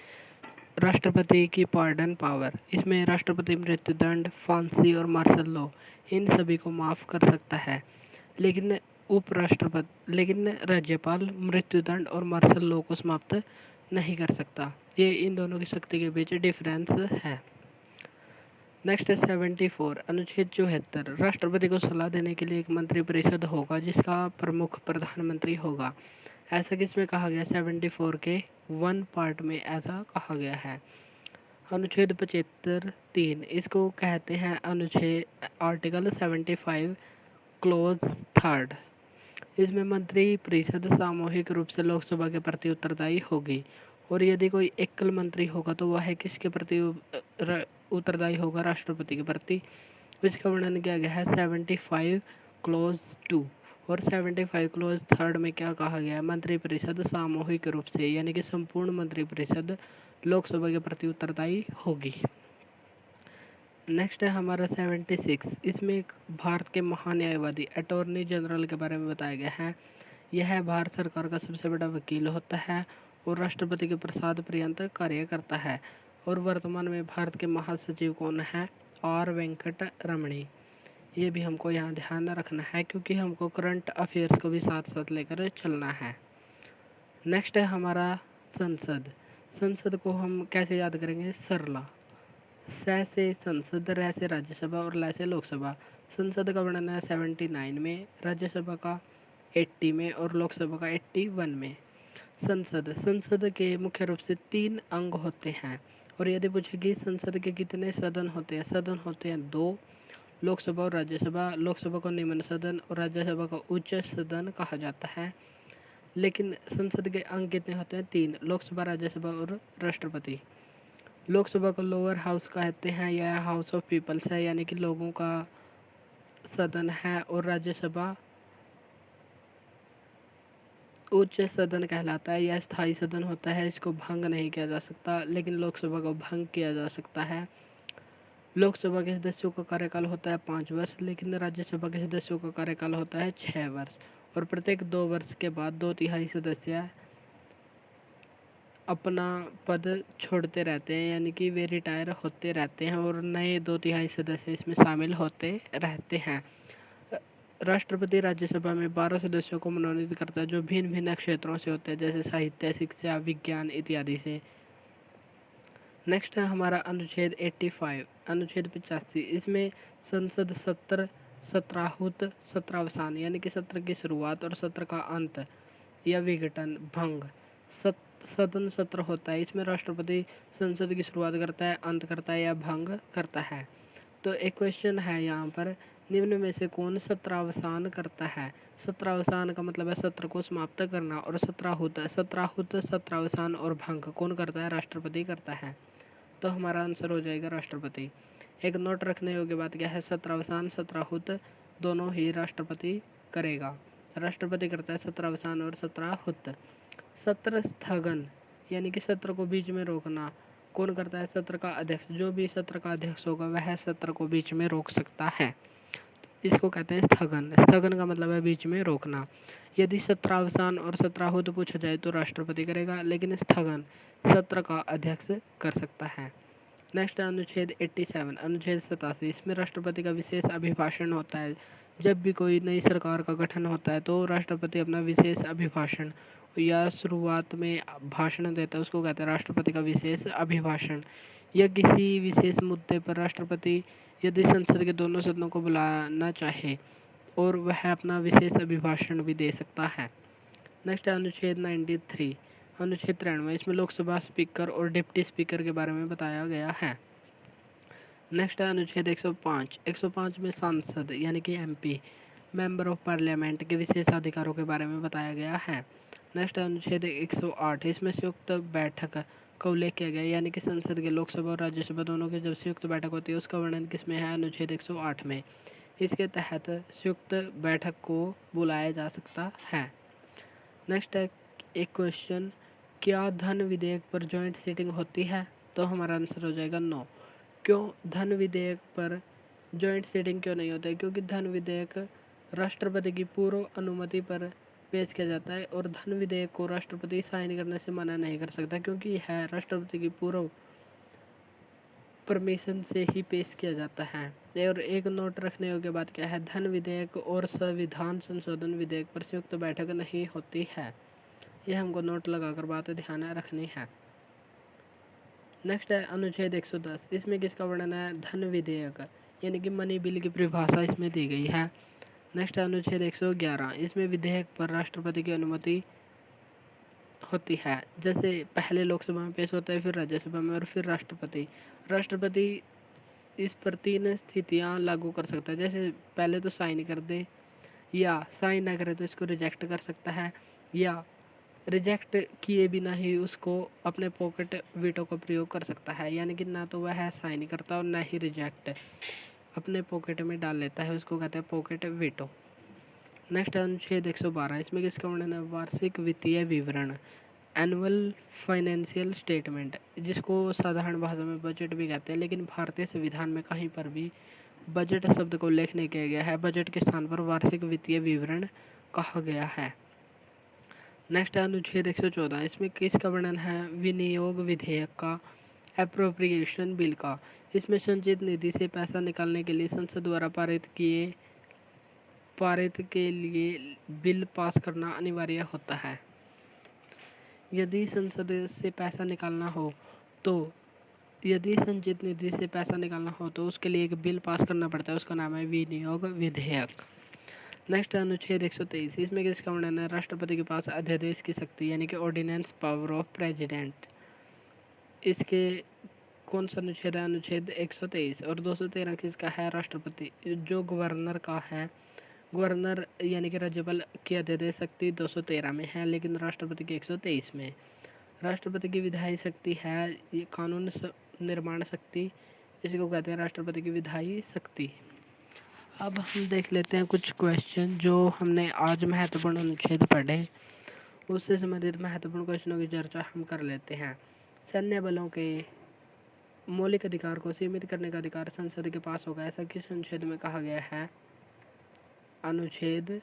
राष्ट्रपति की पार्डन पावर, इसमें राष्ट्रपति मृत्युदंड, फांसी और मार्शल लॉ इन सभी को माफ़ कर सकता है, लेकिन राज्यपाल मृत्युदंड और मार्शल लॉ को समाप्त नहीं कर सकता। ये इन दोनों की शक्ति के बीच डिफरेंस है। नेक्स्ट है 74, अनुच्छेद 74, राष्ट्रपति को सलाह देने के लिए एक मंत्रिपरिषद होगा जिसका प्रमुख प्रधानमंत्री होगा। ऐसा किसमें कहा गया? 74 के 1 पार्ट में ऐसा कहा गया है। अनुच्छेद 75 3, इसको कहते हैं अनुच्छेद आर्टिकल 75 क्लोज 3। इसमें मंत्री परिषद सामूहिक रूप से लोकसभा के प्रति उत्तरदायी होगी, और यदि कोई एकल मंत्री होगा तो वह किसके प्रति उत्तरदायी होगा? राष्ट्रपति के प्रति। इसका वर्णन किया गया है 75 क्लोज 2, और 75 क्लोज 3 में क्या कहा गया है? मंत्रिपरिषद सामूहिक रूप से यानी कि संपूर्ण मंत्रिपरिषद लोकसभा के प्रति उत्तरदायी होगी। नेक्स्ट है हमारा 76, इसमें भारत के महान्यायवादी अटॉर्नी जनरल के बारे में बताया गया है। यह भारत सरकार का सबसे बड़ा वकील होता है, और राष्ट्रपति के प्रसाद पर्यंत कार्य करता है। और वर्तमान में भारत के महासचिव कौन है? आर वेंकट रमणी। ये भी हमको यहाँ ध्यान रखना है क्योंकि हमको करंट अफेयर्स को भी साथ साथ लेकर चलना है। नेक्स्ट है हमारा संसद। संसद को हम कैसे याद करेंगे? सरला। स से संसद, र से राज्यसभा और ल से लोकसभा। संसद का वर्णन है 79 में, राज्यसभा का 80 में और लोकसभा का 81 में। संसद के मुख्य रूप से 3 अंग होते हैं। और यदि पूछे कि संसद के कितने सदन होते हैं? सदन होते हैं 2, लोकसभा और राज्यसभा। लोकसभा को निम्न सदन और राज्यसभा को उच्च सदन कहा जाता है। लेकिन संसद के अंग कितने होते हैं? 3, लोकसभा, राज्यसभा और राष्ट्रपति। लोकसभा को लोअर हाउस कहते हैं, यह हाउस ऑफ पीपल्स है, यानी कि लोगों का सदन है। और राज्यसभा उच्च सदन कहलाता है, यह स्थायी सदन होता है, इसको भंग नहीं किया जा सकता। लेकिन लोकसभा को भंग किया जा सकता है। लोकसभा के सदस्यों का कार्यकाल होता है 5 वर्ष, लेकिन राज्यसभा के सदस्यों का कार्यकाल होता है 6 वर्ष। और प्रत्येक 2 वर्ष के बाद 2/3 सदस्य अपना पद छोड़ते रहते हैं, यानी कि वे रिटायर होते रहते हैं और नए 2/3 सदस्य इसमें शामिल होते रहते हैं। राष्ट्रपति राज्यसभा में 12 सदस्यों को मनोनीत करता है, जो भिन्न भिन्न क्षेत्रों से होते हैं, जैसे साहित्य, शिक्षा, विज्ञान इत्यादि से। नेक्स्ट है हमारा अनुच्छेद 85, अनुच्छेद 85। इसमें संसद सत्र, सत्राहुत, सत्रावसान, यानी कि सत्र की शुरुआत और सत्र का अंत या विघटन, भंग, सदन सत्र होता है। इसमें राष्ट्रपति संसद की शुरुआत करता है, अंत करता है या भंग करता है। तो एक क्वेश्चन है यहाँ पर, निम्न में से कौन सत्रावसान करता है? सत्रावसान का मतलब है सत्र को समाप्त करना। और सत्राहुत, सत्रावसान और भंग कौन करता है? राष्ट्रपति करता है। तो हमारा आंसर हो जाएगा राष्ट्रपति। एक नोट रखने योग्य बात क्या है? सत्रावसान, सत्राहुत दोनों ही राष्ट्रपति करेगा। राष्ट्रपति करता है सत्रावसान और सत्राहुत। सत्र स्थगन, यानी कि सत्र को बीच में रोकना, कौन करता है? सत्र का अध्यक्ष। जो भी सत्र का अध्यक्ष होगा वह सत्र को बीच में रोक सकता है, इसको कहते हैं स्थगन। स्थगन का मतलब है बीच में रोकना। यदि सत्रावसान और सत्राहुत पूछा जाए तो राष्ट्रपति करेगा, लेकिन स्थगन सत्र का अध्यक्ष कर सकता है। नेक्स्ट है अनुच्छेद 87, अनुच्छेद 87। इसमें राष्ट्रपति का विशेष अभिभाषण होता है। जब भी कोई नई सरकार का गठन होता है तो राष्ट्रपति अपना विशेष अभिभाषण या शुरुआत में भाषण देता है, उसको कहते हैं राष्ट्रपति का विशेष अभिभाषण। या किसी विशेष मुद्दे पर राष्ट्रपति यदि संसद के दोनों सदनों को बुलाना चाहे और वह अपना विशेष अभिभाषण भी दे सकता है। नेक्स्ट है अनुच्छेद 93, अनुच्छेद 93। इसमें लोकसभा स्पीकर और डिप्टी स्पीकर के बारे में बताया गया है। नेक्स्ट है अनुच्छेद 105, 105 में सांसद यानी कि MP, मेंबर ऑफ पार्लियामेंट के विशेष अधिकारों के बारे में बताया गया है। नेक्स्ट है अनुच्छेद 108। इसमें संयुक्त बैठक का उल्लेख किया गया, यानी कि संसद के लोकसभा और राज्यसभा दोनों की जब संयुक्त बैठक होती है उसका वर्णन किसमें है? अनुच्छेद 108 में। इसके तहत संयुक्त बैठक को बुलाया जा सकता है। नेक्स्ट है एक क्वेश्चन, क्या धन विधेयक पर जॉइंट सीटिंग होती है? तो हमारा आंसर हो जाएगा नो। क्यों धन विधेयक पर जॉइंट सीटिंग क्यों नहीं होता है? क्योंकि धन विधेयक राष्ट्रपति की पूर्व अनुमति पर पेश किया जाता है और धन विधेयक को राष्ट्रपति साइन करने से मना नहीं कर सकता, क्योंकि यह राष्ट्रपति की पूर्व परमिशन से ही पेश किया जाता है। और एक नोट रखने योग्य बात क्या है? धन विधेयक और संविधान संशोधन विधेयक पर संयुक्त बैठक नहीं होती है। यह हमको नोट लगाकर बात ध्यान रखनी है। नेक्स्ट है अनुच्छेद 110। इसमें किसका वर्णन है? धन विधेयक, यानी कि मनी बिल की परिभाषा इसमें दी गई है। नेक्स्ट है अनुच्छेद 111। इसमें विधेयक पर राष्ट्रपति की अनुमति होती है। जैसे पहले लोकसभा में पेश होता है, फिर राज्यसभा में और फिर राष्ट्रपति। राष्ट्रपति इस पर 3 स्थितियां लागू कर सकता है। जैसे पहले तो साइन कर दे, या साइन ना करे तो इसको रिजेक्ट कर सकता है, या रिजेक्ट किए बिना ही उसको अपने पॉकेट वीटो का प्रयोग कर सकता है, यानी कि ना तो वह साइन करता और ना ही रिजेक्ट, अपने पॉकेट में डाल लेता है, उसको कहते हैं पॉकेट वीटो। नेक्स्ट अनुच्छेद 112। इसमें किसका वर्णन है? वार्षिक वित्तीय विवरण, एनुअल फाइनेंशियल स्टेटमेंट, जिसको साधारण भाषा में बजट भी कहते हैं, लेकिन भारतीय संविधान में कहीं पर भी बजट शब्द को उल्लेख नहीं किया गया है। बजट के स्थान पर वार्षिक वित्तीय विवरण कहा गया है। नेक्स्ट है अनुच्छेद 114। इसमें किसका वर्णन है? विनियोग विधेयक का, एप्रोप्रिएशन बिल का। इसमें संचित निधि से पैसा निकालने के लिए संसद द्वारा पारित के लिए बिल पास करना अनिवार्य होता है। यदि संसद से पैसा निकालना हो तो यदि संचित निधि से पैसा निकालना हो तो उसके लिए एक बिल पास करना पड़ता है, उसका नाम है विनियोग विधेयक। नेक्स्ट है अनुच्छेद 123। इसमें किसका वर्णन है? राष्ट्रपति के पास अध्यादेश की शक्ति यानी कि ऑर्डिनेंस पावर ऑफ प्रेसिडेंट। इसके कौन सा अनुच्छेद है? अनुच्छेद 123। और 213 किसका है? राष्ट्रपति जो गवर्नर का है। गवर्नर यानी कि राज्यपाल की अध्यादेश शक्ति 213 में है, लेकिन राष्ट्रपति की 123 में। राष्ट्रपति की विधायी शक्ति है ये कानून निर्माण शक्ति, इसको कहते हैं राष्ट्रपति की विधायी शक्ति। अब हम देख लेते हैं कुछ क्वेश्चन जो हमने आज महत्वपूर्ण अनुच्छेद पढ़े, उससे संबंधित महत्वपूर्ण क्वेश्चनों की चर्चा हम कर लेते हैं। सैन्य बलों के मौलिक अधिकार को सीमित करने का अधिकार संसद के पास होगा, ऐसा किस अनुच्छेद में कहा गया है? अनुच्छेद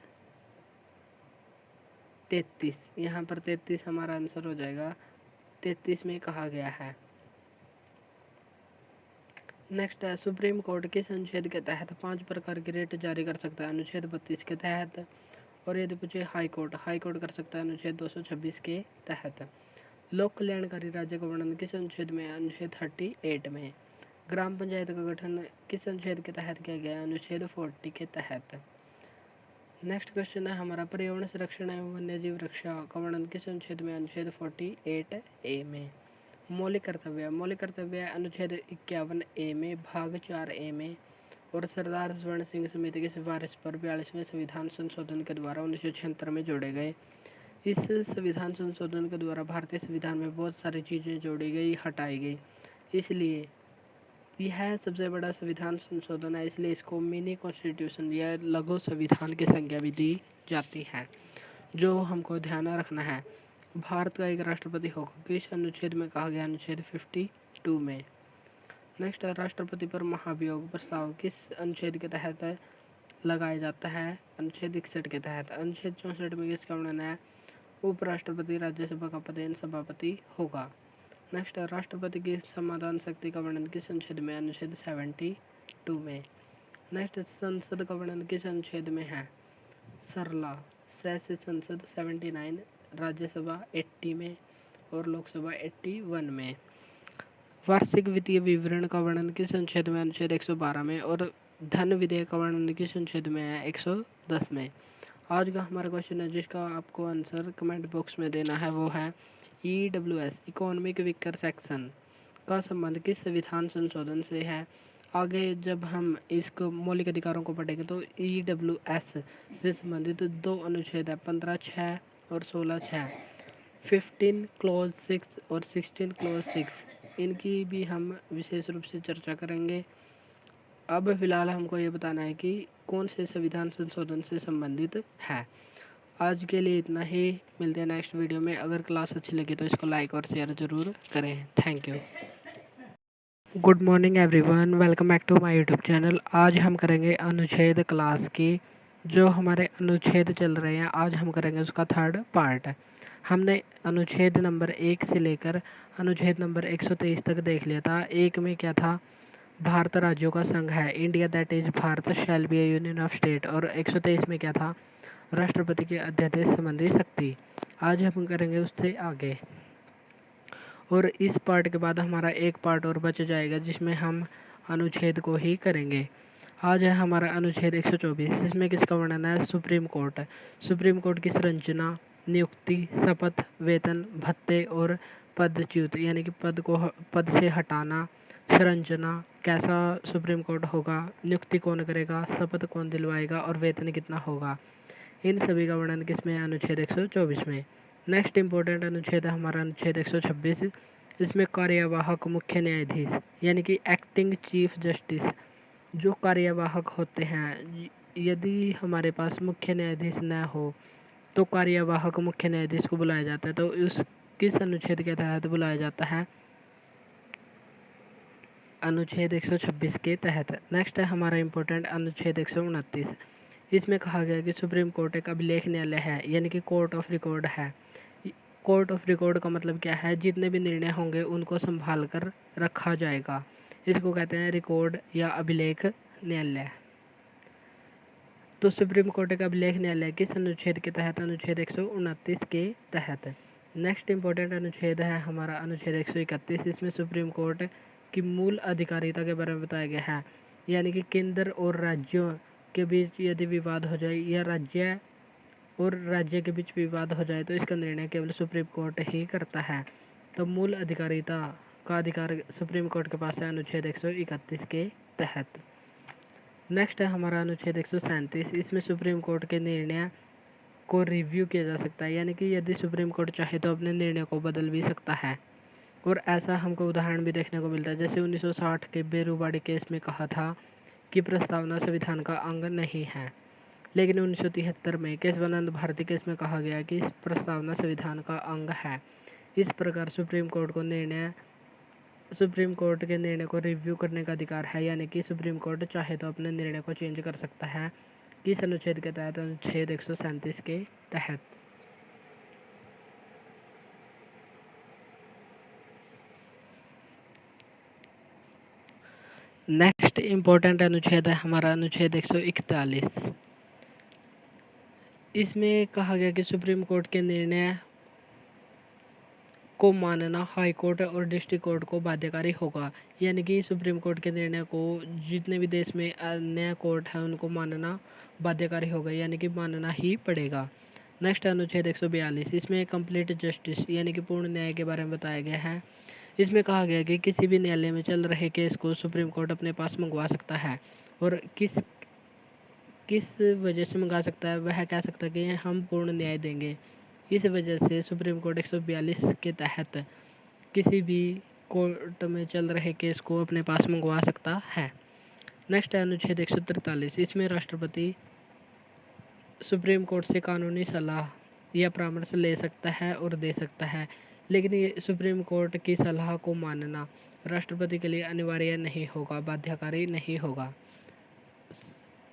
33। यहाँ पर 33 हमारा आंसर हो जाएगा, 33 में कहा गया है। नेक्स्ट है सुप्रीम कोर्ट किस अनुच्छेद के तहत 5 प्रकार की रेट जारी कर सकता है? अनुच्छेद 32 के तहत। और यदि पूछे हाई कोर्ट कर सकता है अनुच्छेद 226 के तहत। लोक कल्याणकारी राज्य का वर्णन किस अनुच्छेद में? अनुच्छेद 38 में। ग्राम पंचायत का गठन किस अनुच्छेद के तहत किया गया? अनुच्छेद 40 के तहत। नेक्स्ट क्वेश्चन है हमारा पर्यावरण संरक्षण एवं वन्यजीव रक्षा का वर्णन किस अनुच्छेद में? अनुच्छेद 48A में। मौलिक कर्तव्य अनुच्छेद 51A में भाग 4A में। और सरदार स्वर्ण सिंह समिति की सिफारिश पर 42वें संविधान संशोधन के द्वारा 1976 में जोड़े गए। इस संविधान संशोधन के द्वारा भारतीय संविधान में बहुत सारी चीज़ें जोड़ी गई, हटाई गई, इसलिए यह सबसे बड़ा संविधान संशोधन है, इसलिए इसको मिनी कॉन्स्टिट्यूशन या लघु संविधान की संज्ञा भी दी जाती है। जो हमको ध्यान रखना है, भारत का एक राष्ट्रपति होगा किस अनुच्छेद में कहा गया? अनुच्छेद 52 में। नेक्स्ट है राष्ट्रपति पर महाभियोग प्रस्ताव किस अनुच्छेद के तहत लगाया जाता है? अनुच्छेद 61 के तहत। अनुच्छेद 64 में किसका वर्णन है? उपराष्ट्रपति राज्यसभा का पदेन सभापति होगा। नेक्स्ट है राष्ट्रपति की समाधान शक्ति का वर्णन किस अनुच्छेद में? अनुच्छेद 72 में। नेक्स्ट संसद का वर्णन किस अनुच्छेद में है? सरला से संसद 79, राज्यसभा 80 में और लोकसभा 81 में। वार्षिक वित्तीय विवरण का वर्णन किस अनुच्छेद में? अनुच्छेद 112 में। और धन विधेयक का वर्णन किस अनुच्छेद में है? 110 में। आज का हमारा क्वेश्चन है जिसका आपको आंसर कमेंट बॉक्स में देना है, वो है EWS इकोनॉमिक वीकर सेक्शन का संबंध किस संविधान संशोधन से है? आगे जब हम इसको मौलिक अधिकारों को पढ़ेंगे तो EWS से संबंधित 2 अनुच्छेद है, 15(6) और 16(6), 15 क्लॉज 6 और 16 क्लॉज 6, इनकी भी हम विशेष रूप से चर्चा करेंगे। अब फिलहाल हमको ये बताना है कि कौन से संविधान संशोधन से संबंधित है। आज के लिए इतना ही, मिलते हैं नेक्स्ट वीडियो में। अगर क्लास अच्छी लगी तो इसको लाइक और शेयर ज़रूर करें। Thank you. Good morning everyone, welcome back to my YouTube channel. आज हम करेंगे अनुच्छेद क्लास की, जो हमारे अनुच्छेद चल रहे हैं आज हम करेंगे उसका 3rd पार्ट। हमने अनुच्छेद नंबर 1 से लेकर अनुच्छेद नंबर 123 तक देख लिया था। 1 में क्या था? भारत राज्यों का संघ है, India that is Bharat shall B A union of state. और 123 में क्या था? राष्ट्रपति के अध्यादेश संबंधी शक्ति। आज हम करेंगे उससे आगे, और इस पार्ट के बाद हमारा एक पार्ट और बच जाएगा जिसमें हम अनुच्छेद को ही करेंगे। आज है हमारा अनुच्छेद 124। इसमें किसका वर्णन है? Supreme court. सुप्रीम कोर्ट की संरचना, नियुक्ति, शपथ, वेतन, भत्ते और पदच्युत यानी कि पद से हटाना, संरचना, कैसा सुप्रीम कोर्ट होगा, नियुक्ति कौन करेगा, शपथ कौन दिलवाएगा और वेतन कितना होगा, इन सभी का वर्णन किसमें है? अनुच्छेद 124 में। नेक्स्ट इंपॉर्टेंट अनुच्छेद है हमारा अनुच्छेद 126। इसमें कार्यवाहक मुख्य न्यायाधीश यानी कि एक्टिंग चीफ जस्टिस, जो कार्यवाहक होते हैं, यदि हमारे पास मुख्य न्यायाधीश न हो तो कार्यवाहक मुख्य न्यायाधीश को बुलाया जाता है। तो उस किस अनुच्छेद के तहत बुलाया जाता है? अनुच्छेद 126 के तहत। नेक्स्ट है हमारा इंपॉर्टेंट अनुच्छेद 129। इसमें कहा गया कि सुप्रीम कोर्ट एक अभिलेख न्यायालय है यानी कि कोर्ट ऑफ रिकॉर्ड है। कोर्ट ऑफ रिकॉर्ड का मतलब क्या है? जितने भी निर्णय होंगे उनको संभाल कर रखा जाएगा। इसको कहते हैं रिकॉर्ड या अभिलेख न्यायालय। तो सुप्रीम कोर्ट का अभिलेख न्यायालय किस अनुच्छेद के तहत? अनुच्छेद 129 के तहत। नेक्स्ट इंपॉर्टेंट अनुच्छेद है हमारा अनुच्छेद 131। इसमें सुप्रीम कोर्ट की मूल अधिकारिता के बारे में बताया गया है, यानी कि केंद्र और राज्यों के बीच यदि विवाद हो जाए या राज्य के बीच विवाद हो जाए तो इसका निर्णय केवल सुप्रीम कोर्ट ही करता है। तो मूल अधिकारिता का अधिकार सुप्रीम कोर्ट के पास है अनुच्छेद 131 के तहत। नेक्स्ट है हमारा अनुच्छेद 137। इसमें सुप्रीम कोर्ट के निर्णय को रिव्यू किया जा सकता है, यानी कि यदि सुप्रीम कोर्ट चाहे तो अपने निर्णय को बदल भी सकता है। और ऐसा हमको उदाहरण भी देखने को मिलता है, जैसे 1960 के बेरूबाड़ी केस में कहा था कि प्रस्तावना संविधान का अंग नहीं है, लेकिन 1973 में केशवानंद भारती केस में कहा गया कि इस प्रस्तावना संविधान का अंग है। इस प्रकार सुप्रीम कोर्ट के निर्णय को रिव्यू करने का अधिकार है, यानी कि सुप्रीम कोर्ट चाहे तो अपने निर्णय को चेंज कर सकता है। किस अनुच्छेद के तहत? अनुच्छेद 137 के तहत। नेक्स्ट इम्पोर्टेंट अनुच्छेद है हमारा अनुच्छेद 141। इसमें कहा गया कि सुप्रीम कोर्ट के निर्णय को मानना हाई कोर्ट और डिस्ट्रिक्ट कोर्ट को बाध्यकारी होगा, यानी कि सुप्रीम कोर्ट के निर्णय को जितने भी देश में अन्य कोर्ट है उनको मानना बाध्यकारी होगा, यानी कि मानना ही पड़ेगा। नेक्स्ट अनुच्छेद 142। इसमें कंप्लीट जस्टिस यानी कि पूर्ण न्याय के बारे में बताया गया है। इसमें कहा गया कि किसी भी न्यायालय में चल रहे केस को सुप्रीम कोर्ट अपने पास मंगवा सकता है, और किस वजह से मंगा सकता है? वह कह सकता है कि हम पूर्ण न्याय देंगे। इस वजह से सुप्रीम कोर्ट 142 के तहत किसी भी कोर्ट में चल रहे केस को अपने पास मंगवा सकता है। नेक्स्ट है अनुच्छेद 143। इसमें राष्ट्रपति सुप्रीम कोर्ट से कानूनी सलाह या परामर्श ले सकता है और दे सकता है, लेकिन ये सुप्रीम कोर्ट की सलाह को मानना राष्ट्रपति के लिए अनिवार्य नहीं होगा, बाध्यकारी नहीं होगा।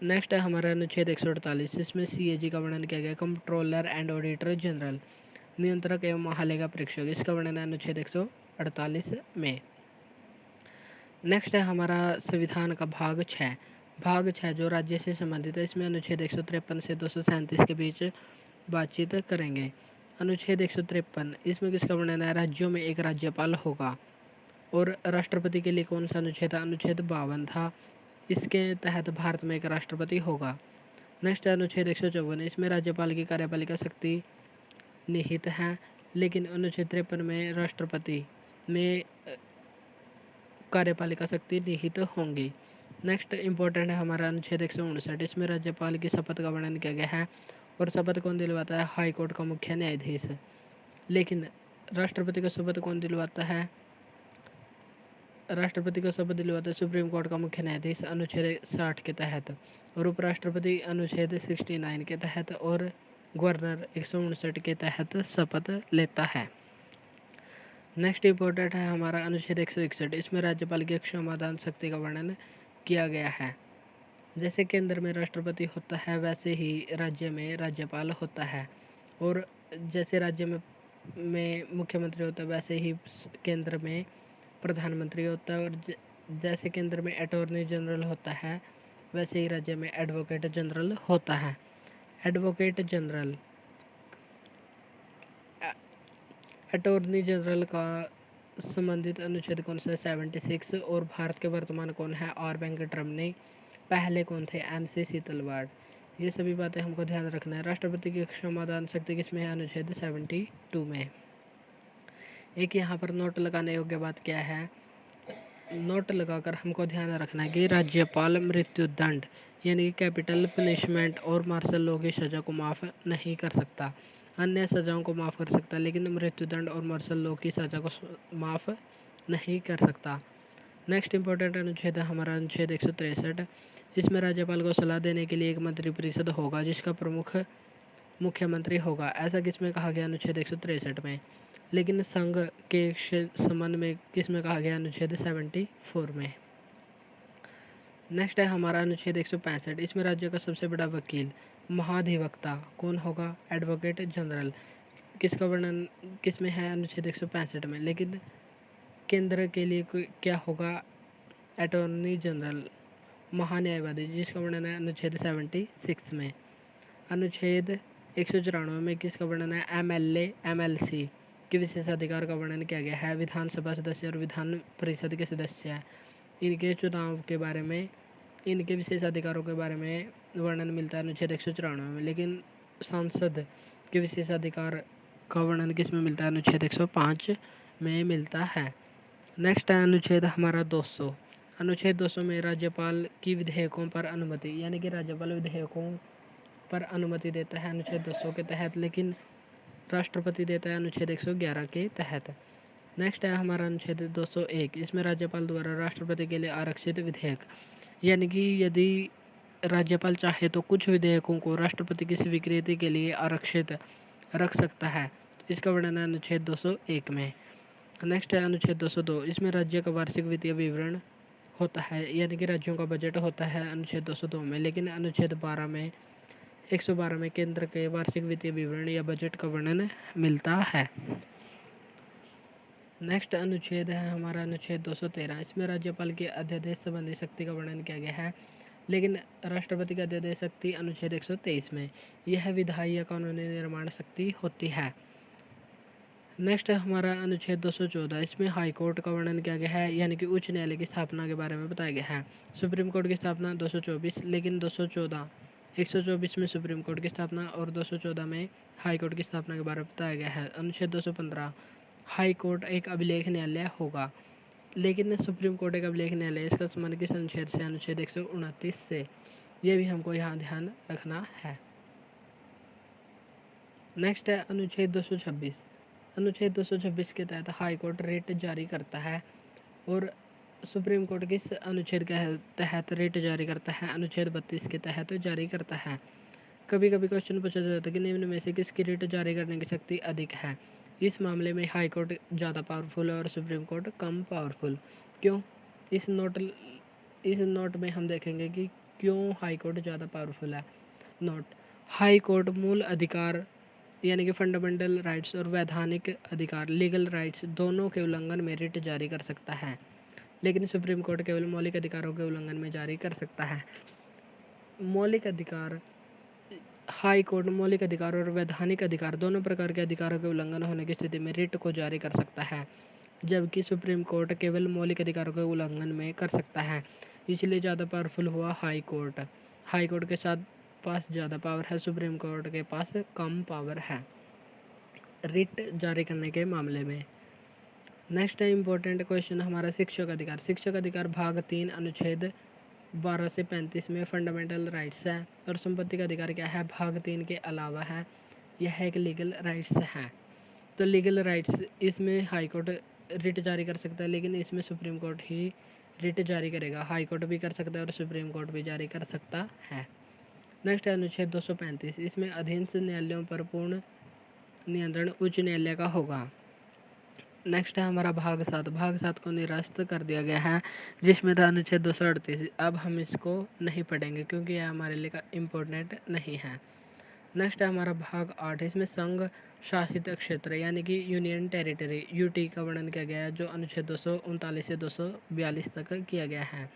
नेक्स्ट है हमारा अनुच्छेद 148। इसमें सीएजी का वर्णन किया गया, कंट्रोलर एंड ऑडिटर जनरल, नियंत्रक एवं महालेखा परीक्षक। इसका वर्णन है अनुच्छेद 148 में। नेक्स्ट है हमारा संविधान का भाग 6। भाग 6 जो राज्य से संबंधित है, इसमें अनुच्छेद 153 से 237 के बीच बातचीत करेंगे। अनुच्छेद 153 इसमें किसका वर्णन है? राज्यों में एक राज्यपाल होगा। और राष्ट्रपति के लिए कौन सा अनुच्छेद था? अनुच्छेद 52 था। इसके तहत भारत में एक राष्ट्रपति होगा। नेक्स्ट है अनुच्छेद 154। इसमें राज्यपाल की कार्यपालिका शक्ति निहित है, लेकिन अनुच्छेद 53 में राष्ट्रपति में कार्यपालिका शक्ति निहित होंगी। नेक्स्ट इंपॉर्टेंट है हमारा अनुच्छेद 159। इसमें राज्यपाल की शपथ का वर्णन किया गया है, और शपथ कौन दिलवाता है? हाई कोर्ट का मुख्य न्यायाधीश। लेकिन राष्ट्रपति को शपथ कौन दिलवाता है? राष्ट्रपति को शपथ दिलवाता है सुप्रीम कोर्ट का मुख्य न्यायाधीश अनुच्छेद 60 के तहत, और उपराष्ट्रपति अनुच्छेद 69 के तहत, और गवर्नर 159 के तहत शपथ लेता है। नेक्स्ट इंपॉर्टेंट है हमारा अनुच्छेद 161। इसमें राज्यपाल की क्षमादान शक्ति का वर्णन किया गया है। जैसे केंद्र में राष्ट्रपति होता है वैसे ही राज्य में राज्यपाल होता है, और जैसे राज्य में मुख्यमंत्री होता है वैसे ही केंद्र में प्रधानमंत्री होता है, और जैसे केंद्र में अटॉर्नी जनरल होता है वैसे ही राज्य में एडवोकेट जनरल होता है। एडवोकेट जनरल अटॉर्नी जनरल का संबंधित अनुच्छेद कौन सा? 76। और भारत के वर्तमान कौन है? आर वेंकटरमणी। पहले कौन थे? MC शीतलवाड़। ये सभी बातें हमको ध्यान रखना है। राष्ट्रपति की क्षमादान शक्ति किसमें है? अनुच्छेद 72 में। एक यहाँ पर नोट लगाने योग्य बात क्या है? नोट लगाकर हमको ध्यान रखना है कि राज्यपाल मृत्युदंड यानी कि कैपिटल पनिशमेंट और मार्शल लॉ की सज़ा को माफ़ नहीं कर सकता। अन्य सज़ाओं को माफ़ कर सकता, लेकिन मृत्युदंड और मार्शल लॉ की सज़ा को माफ़ नहीं कर सकता। नेक्स्ट इंपॉर्टेंट अनुच्छेद है हमारा अनुच्छेद 163। इसमें राज्यपाल को सलाह देने के लिए एक मंत्रिपरिषद होगा जिसका प्रमुख मुख्यमंत्री होगा। ऐसा किसमें कहा गया? अनुच्छेद 163 में। लेकिन संघ के संबंध में किसमें कहा गया? अनुच्छेद 74 में। नेक्स्ट है हमारा अनुच्छेद 165। इसमें राज्य का सबसे बड़ा वकील महाधिवक्ता कौन होगा? Advocate general. किसका वर्णन किस में है? अनुच्छेद 165 में। लेकिन केंद्र के लिए क्या होगा? अटॉर्नी जनरल, महान्यायवादी, जिसका वर्णन है अनुच्छेद 76 में। अनुच्छेद 194 में किसका वर्णन है? MLA MLC के विशेषाधिकार का वर्णन किया गया है। विधानसभा सदस्य और विधान परिषद के सदस्य इनके चुनाव के बारे में, इनके विशेषाधिकारों के बारे में वर्णन मिलता है अनुच्छेद 194 में। लेकिन सांसद के विशेषाधिकार का वर्णन किस में मिलता है? अनुच्छेद 105 में मिलता है। नेक्स्ट है अनुच्छेद हमारा 200। अनुच्छेद 200 में राज्यपाल की विधेयकों पर अनुमति, यानी कि राज्यपाल विधेयकों पर अनुमति देता है अनुच्छेद 200 के तहत, लेकिन राष्ट्रपति देता है अनुच्छेद 111 के तहत। नेक्स्ट है हमारा अनुच्छेद 201। इसमें राज्यपाल द्वारा राष्ट्रपति के लिए आरक्षित विधेयक, यानी कि यदि राज्यपाल चाहे तो कुछ विधेयकों को राष्ट्रपति की स्वीकृति के लिए आरक्षित रख सकता है। इसका वर्णन है अनुच्छेद 201 में। नेक्स्ट है अनुच्छेद 202। इसमें राज्य का वार्षिक वित्तीय विवरण होता है, यानी कि राज्यों का बजट होता है अनुच्छेद 202 में। लेकिन अनुच्छेद 112 में केंद्र के वार्षिक वित्तीय विवरण या बजट का वर्णन मिलता है। नेक्स्ट अनुच्छेद है हमारा अनुच्छेद 213। इसमें राज्यपाल की अध्यादेश संबंधी शक्ति का वर्णन किया गया है, लेकिन राष्ट्रपति की अध्यादेश शक्ति अनुच्छेद 123 में। यह विधायी या कानूनी निर्माण शक्ति होती है। नेक्स्ट है हमारा अनुच्छेद 214। इसमें हाई कोर्ट का वर्णन किया गया है, यानी कि उच्च न्यायालय की स्थापना के बारे में बताया गया है। सुप्रीम कोर्ट की स्थापना 224, लेकिन 124 में सुप्रीम कोर्ट की स्थापना और 214 में हाई कोर्ट की स्थापना के बारे में बताया गया है। अनुच्छेद 215। हाई कोर्ट एक अभिलेख न्यायालय होगा, लेकिन सुप्रीम कोर्ट एक अभिलेख न्यायालय। इसका संबंध किस अनुच्छेद से? अनुच्छेद 129 से। ये भी हमको यहाँ ध्यान रखना है। नेक्स्ट है अनुच्छेद 226। अनुच्छेद 226 के तहत हाई कोर्ट रिट जारी करता है, और सुप्रीम कोर्ट किस अनुच्छेद के तहत रिट जारी करता है? अनुच्छेद 32 के तहत जारी करता है। कभी कभी क्वेश्चन पूछा जाता है कि निम्न में से किसकी रिट जारी करने की शक्ति अधिक है? इस मामले में हाई कोर्ट ज़्यादा पावरफुल है और सुप्रीम कोर्ट कम पावरफुल। क्यों? इस नोट में हम देखेंगे कि क्यों हाई कोर्ट ज़्यादा पावरफुल है। नोट: हाई कोर्ट मूल अधिकार, यानी कि फंडामेंटल राइट्स और वैधानिक अधिकार, लीगल राइट्स, दोनों के उल्लंघन में रिट जारी कर सकता है, लेकिन सुप्रीम कोर्ट केवल मौलिक अधिकारों के उल्लंघन में जारी कर सकता है। मौलिक अधिकार: हाई कोर्ट मौलिक अधिकार और वैधानिक अधिकार, दोनों प्रकार के अधिकारों के उल्लंघन होने की स्थिति में रिट को जारी कर सकता है, जबकि सुप्रीम कोर्ट केवल मौलिक अधिकारों के उल्लंघन में कर सकता है। इसलिए ज़्यादा पावरफुल हुआ हाई कोर्ट। हाई कोर्ट के साथ पास ज़्यादा पावर है, सुप्रीम कोर्ट के पास कम पावर है रिट जारी करने के मामले में। नेक्स्ट है इम्पोर्टेंट क्वेश्चन हमारा शिक्षक अधिकार। शिक्षक अधिकार भाग 3 अनुच्छेद 12 से 35 में फंडामेंटल राइट्स है, और संपत्ति का अधिकार क्या है? भाग 3 के अलावा है, यह एक लीगल राइट्स है। तो लीगल राइट्स, इसमें हाई कोर्ट रिट जारी कर सकता है, लेकिन इसमें सुप्रीम कोर्ट ही रिट जारी करेगा। हाई कोर्ट भी कर सकता है और सुप्रीम कोर्ट भी जारी कर सकता है। नेक्स्ट है अनुच्छेद 235। इसमें अधीनस्थ न्यायालयों पर पूर्ण नियंत्रण उच्च न्यायालय का होगा। नेक्स्ट है हमारा भाग 7। भाग 7 को निरस्त कर दिया गया है, जिसमें था अनुच्छेद 238। अब हम इसको नहीं पढ़ेंगे क्योंकि यह हमारे लिए इम्पोर्टेंट नहीं है। नेक्स्ट है हमारा भाग 8। इसमें संघ शासित क्षेत्र, यानी कि यूनियन टेरिटरी, यूटी का वर्णन किया गया है, जो अनुच्छेद 239 से 242 तक किया गया है।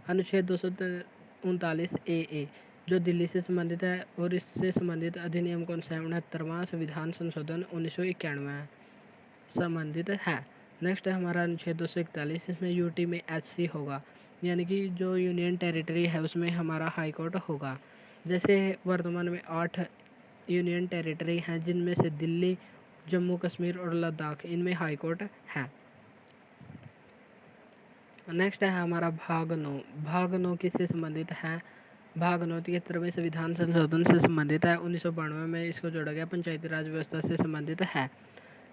अनुच्छेद 239 ए जो दिल्ली से संबंधित है, और इससे संबंधित अधिनियम कौन सा है? 69वां संविधान संशोधन 1991 संबंधित है। नेक्स्ट है हमारा अनुच्छेद 241। इसमें यूटी में एचसी होगा, यानी कि जो यूनियन टेरिटरी है उसमें हमारा हाई कोर्ट होगा। जैसे वर्तमान में 8 यूनियन टेरिटरी हैं, जिनमें से दिल्ली, जम्मू कश्मीर और लद्दाख, इनमें हाई कोर्ट है। नेक्स्ट है हमारा भाग 9। भाग 9 किससे संबंधित है? भाग 9 73वें संविधान संशोधन से संबंधित है। 1992 में इसको जोड़ा गया, पंचायती राज व्यवस्था से संबंधित है।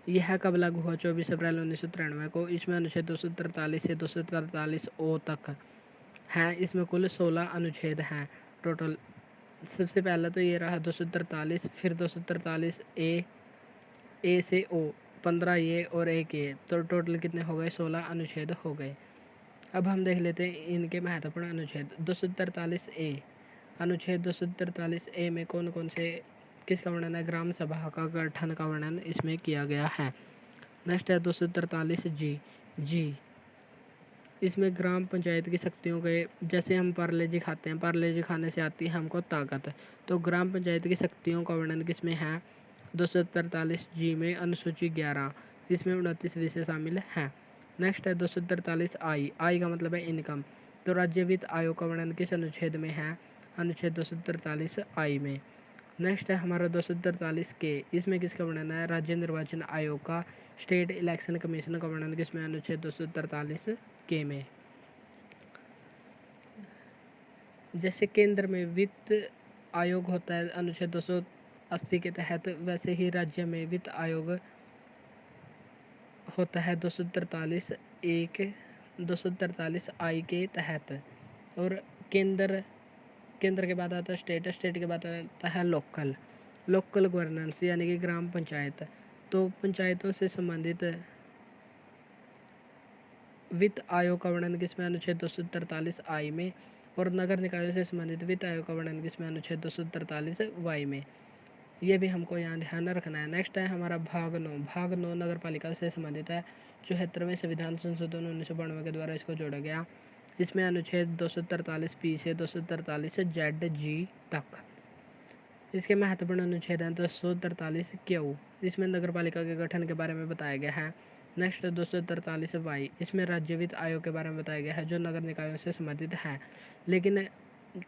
यह कब लागू हुआ? 24 अप्रैल 1993 को। इसमें अनुच्छेद 243 से 243 ओ तक हैं। इसमें कुल 16 अनुच्छेद हैं टोटल। सबसे पहला तो ये रहा 243, फिर 243 ए से ओ, 15 ये और 1 ये, तो टोटल कितने हो गए? 16 अनुच्छेद हो गए। अब हम देख लेते हैं इनके महत्वपूर्ण अनुच्छेद। 243 ए, अनुच्छेद 243 ए में कौन कौन से किसका वर्णन है, ग्राम सभा का गठन का वर्णन इसमें किया गया है। नेक्स्ट है 243 जी। इसमें ग्राम पंचायत की शक्तियों के, जैसे हम पार्ले जी खाते हैं, पार्ले जी खाने से आती है हमको ताकत, तो ग्राम पंचायत की शक्तियों का वर्णन किसमें है, 243 जी में अनुसूची 11, इसमें 29 विषय शामिल हैं। नेक्स्ट है 243 आई का मतलब है इनकम, तो राज्य वित्त आयोग का वर्णन किस अनुच्छेद में है, अनुच्छेद 243 आई में। नेक्स्ट है हमारा 243 के, इसमें किसका वर्णन है, राज्य निर्वाचन आयोग का, स्टेट इलेक्शन कमीशन का वर्णन किसमें, अनुच्छेद 243 के में। जैसे केंद्र में वित्त आयोग होता है अनुच्छेद 280 के तहत, वैसे ही राज्य में वित्त आयोग होता है 243 आई के तहत। और केंद्र के बाद आता है स्टेट के बाद आता है लोकल गवर्नेंस यानी कि ग्राम पंचायत। तो पंचायतों से संबंधित वित्त आयोग का वर्णन किसमें, अनुच्छेद 243 आई में। और नगर निकायों से संबंधित वित्त आयोग का वर्णन किसमें, अनुच्छेद 243 वाई में। ये भी हमको यहाँ ध्यान रखना है। नेक्स्ट है हमारा भाग 9 नगर पालिका से संबंधित है। 74वें संविधान संशोधन 1992 के द्वारा इसको जोड़ा गया। इसमें अनुच्छेद 243 पी से 243 जेड जी तक। इसके महत्वपूर्ण अनुच्छेद हैं 243 क्यू, इसमें नगर पालिका के गठन के बारे में बताया गया है। नेक्स्ट 243 वाई, इसमें राज्य वित्त आयोग के बारे में बताया गया है जो नगर निकायों से संबंधित है। लेकिन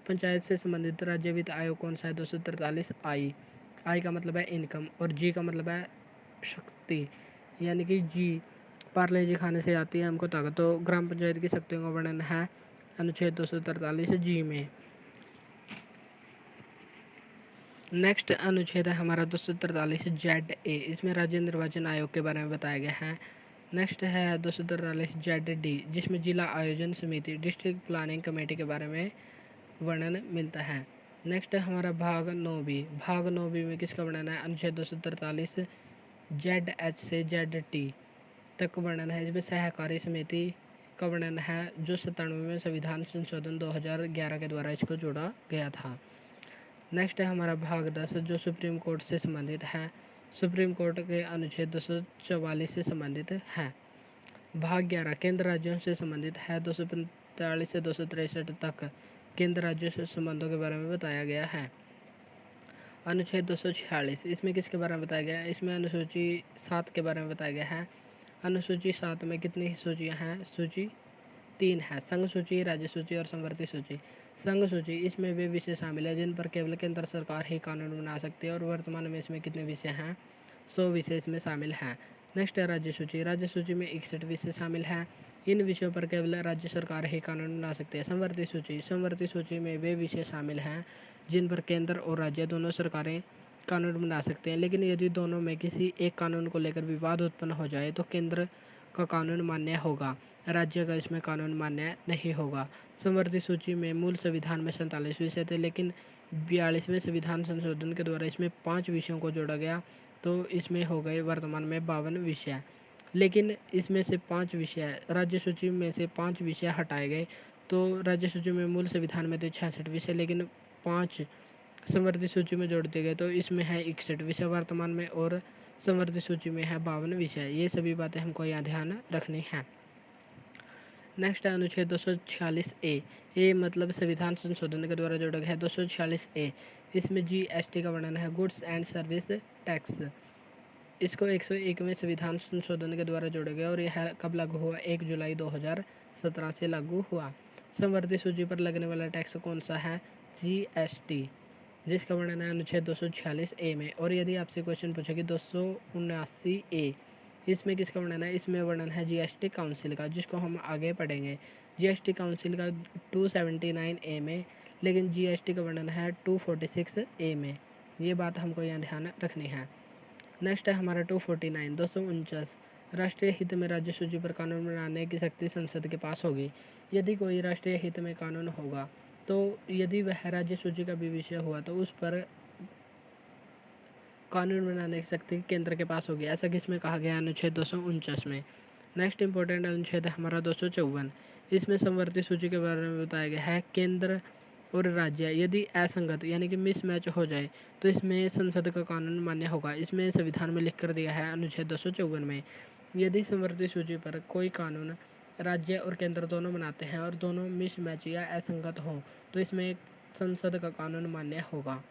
पंचायत से संबंधित राज्य वित्त आयोग कौन सा है, 243 आई का मतलब है इनकम और जी का मतलब है शक्ति, यानी कि जी पार्ले जी खाने से आती है हमको ताकत। तो ग्राम पंचायत की शक्तियों का वर्णन है अनुच्छेद 243 जी में। नेक्स्ट अनुच्छेद है हमारा 243 जेड ए, इसमें राज्य निर्वाचन आयोग के बारे में बताया गया है। नेक्स्ट है 243 जेड डी, जिसमें जिला आयोजन समिति डिस्ट्रिक्ट प्लानिंग कमेटी के बारे में वर्णन मिलता है। नेक्स्ट है हमारा भाग 9 बी में किसका वर्णन है, अनुच्छेद 243 जेड एच से जेड टी तक वर्णन है। इसमें सहकारी समिति का वर्णन है जो 97वें संविधान संशोधन 2011 के द्वारा इसको जोड़ा गया था। नेक्स्ट है हमारा भाग 10 जो सुप्रीम कोर्ट से संबंधित है, सुप्रीम कोर्ट के अनुच्छेद 244 से संबंधित है। भाग 11 केंद्र राज्यों से संबंधित है, 245 से 263 तक केंद्र राज्यों से संबंधों के बारे में बताया गया है। अनुच्छेद 246, इसमें किसके बारे में बताया गया है, इसमें अनुसूची 7 के बारे में बताया गया है। अनुसूची 7 में कितनी सूचियाँ हैं, सूची 3 है, संघ सूची, राज्य सूची और संवर्ती सूची। संघ सूची, इसमें वे विषय शामिल है जिन पर केवल केंद्र सरकार ही कानून बना सकती है और वर्तमान में इसमें कितने विषय हैं, 100 विषय इसमें शामिल हैं। नेक्स्ट है राज्य सूची, राज्य सूची में 61 विषय शामिल हैं। इन विषयों पर केवल राज्य सरकार ही कानून बना सकती है। संवर्ती सूची में वे विषय शामिल हैं जिन पर केंद्र और राज्य दोनों सरकारें कानून बना सकते हैं, लेकिन यदि दोनों में किसी एक कानून को लेकर विवाद उत्पन्न हो जाए तो केंद्र का कानून मान्य होगा, राज्य का इसमें कानून मान्य नहीं होगा। संवर्ती सूची में मूल संविधान में 47 विषय थे, लेकिन 42वें संविधान संशोधन के द्वारा इसमें 5 विषयों को जोड़ा गया, तो इसमें हो गए वर्तमान में 52 विषय। लेकिन इसमें से 5 विषय, राज्य सूची में से 5 विषय हटाए गए, तो राज्य सूची में मूल संविधान में थे 66 विषय, लेकिन 5 संवर्ती सूची में जोड़ दिए गए, तो इसमें है 61 विषय वर्तमान में और संवर्ती सूची में है 52 विषय। ये सभी बातें हमको यहाँ ध्यान रखनी है। नेक्स्ट है अनुच्छेद 246 ए मतलब संविधान संशोधन के द्वारा जोड़ा गया है 246 ए। इसमें GST का वर्णन है, गुड्स एंड सर्विस टैक्स। इसको 101वें संविधान संशोधन के द्वारा जोड़ा गया और यह कब लागू हुआ, 1 जुलाई 2017 से लागू हुआ। संवर्ती सूची पर लगने वाला टैक्स कौन सा है, GST, जिसका वर्णन है अनुच्छेद 246 ए में। और यदि आपसे क्वेश्चन पूछे कि 279 ए, इसमें किसका वर्णन है, इसमें वर्णन है GST काउंसिल का, जिसको हम आगे पढ़ेंगे। GST काउंसिल का 279 ए में, लेकिन GST का वर्णन है 246 ए में। ये बात हमको यहाँ ध्यान रखनी है। नेक्स्ट है हमारा 249 राष्ट्रीय हित में राज्य सूची पर कानून बनाने की शक्ति संसद के पास होगी। यदि कोई राष्ट्रीय हित में कानून होगा, तो यदि वह राज्य सूची का भी विषय हुआ तो उस पर कानून बनाने की शक्ति केंद्र के पास होगी, ऐसा किसमें कहा गया, अनुच्छेद 249 में। नेक्स्ट इंपॉर्टेंट अनुच्छेद है हमारा 254, इसमें संवर्ती सूची के बारे में बताया गया है। केंद्र और राज्य यदि असंगत यानी कि मिसमैच हो जाए तो इसमें संसद का कानून मान्य होगा। इसमें संविधान में लिख कर दिया है अनुच्छेद 254 में, यदि संवर्ती सूची पर कोई कानून राज्य और केंद्र दोनों बनाते हैं और दोनों मिसमैच या असंगत हो तो इसमें संसद का कानून मान्य होगा।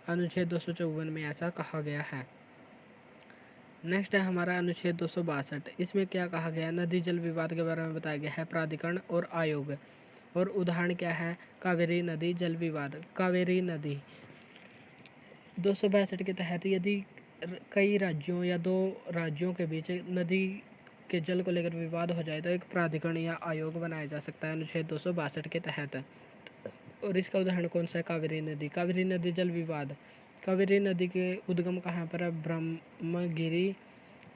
अनुच्छेद 254 में ऐसा कहा गया है। नेक्स्ट है हमारा अनुच्छेद 262। इसमें क्या कहा गया है? नदी जल विवाद के बारे में बताया गया है, प्राधिकरण और आयोग। और उदाहरण क्या है? कावेरी नदी जल विवाद। कावेरी नदी 262 के तहत यदि कई राज्यों या दो राज्यों के बीच नदी के जल को लेकर विवाद हो जाए तो एक प्राधिकरण या आयोग बनाया जा सकता है अनुच्छेद 262 के तहत। और इसका उदाहरण कौन सा है? कावेरी नदी। कावेरी नदी जल विवाद। कावेरी नदी के उद्गम कहाँ पर है? ब्रह्मगिरी,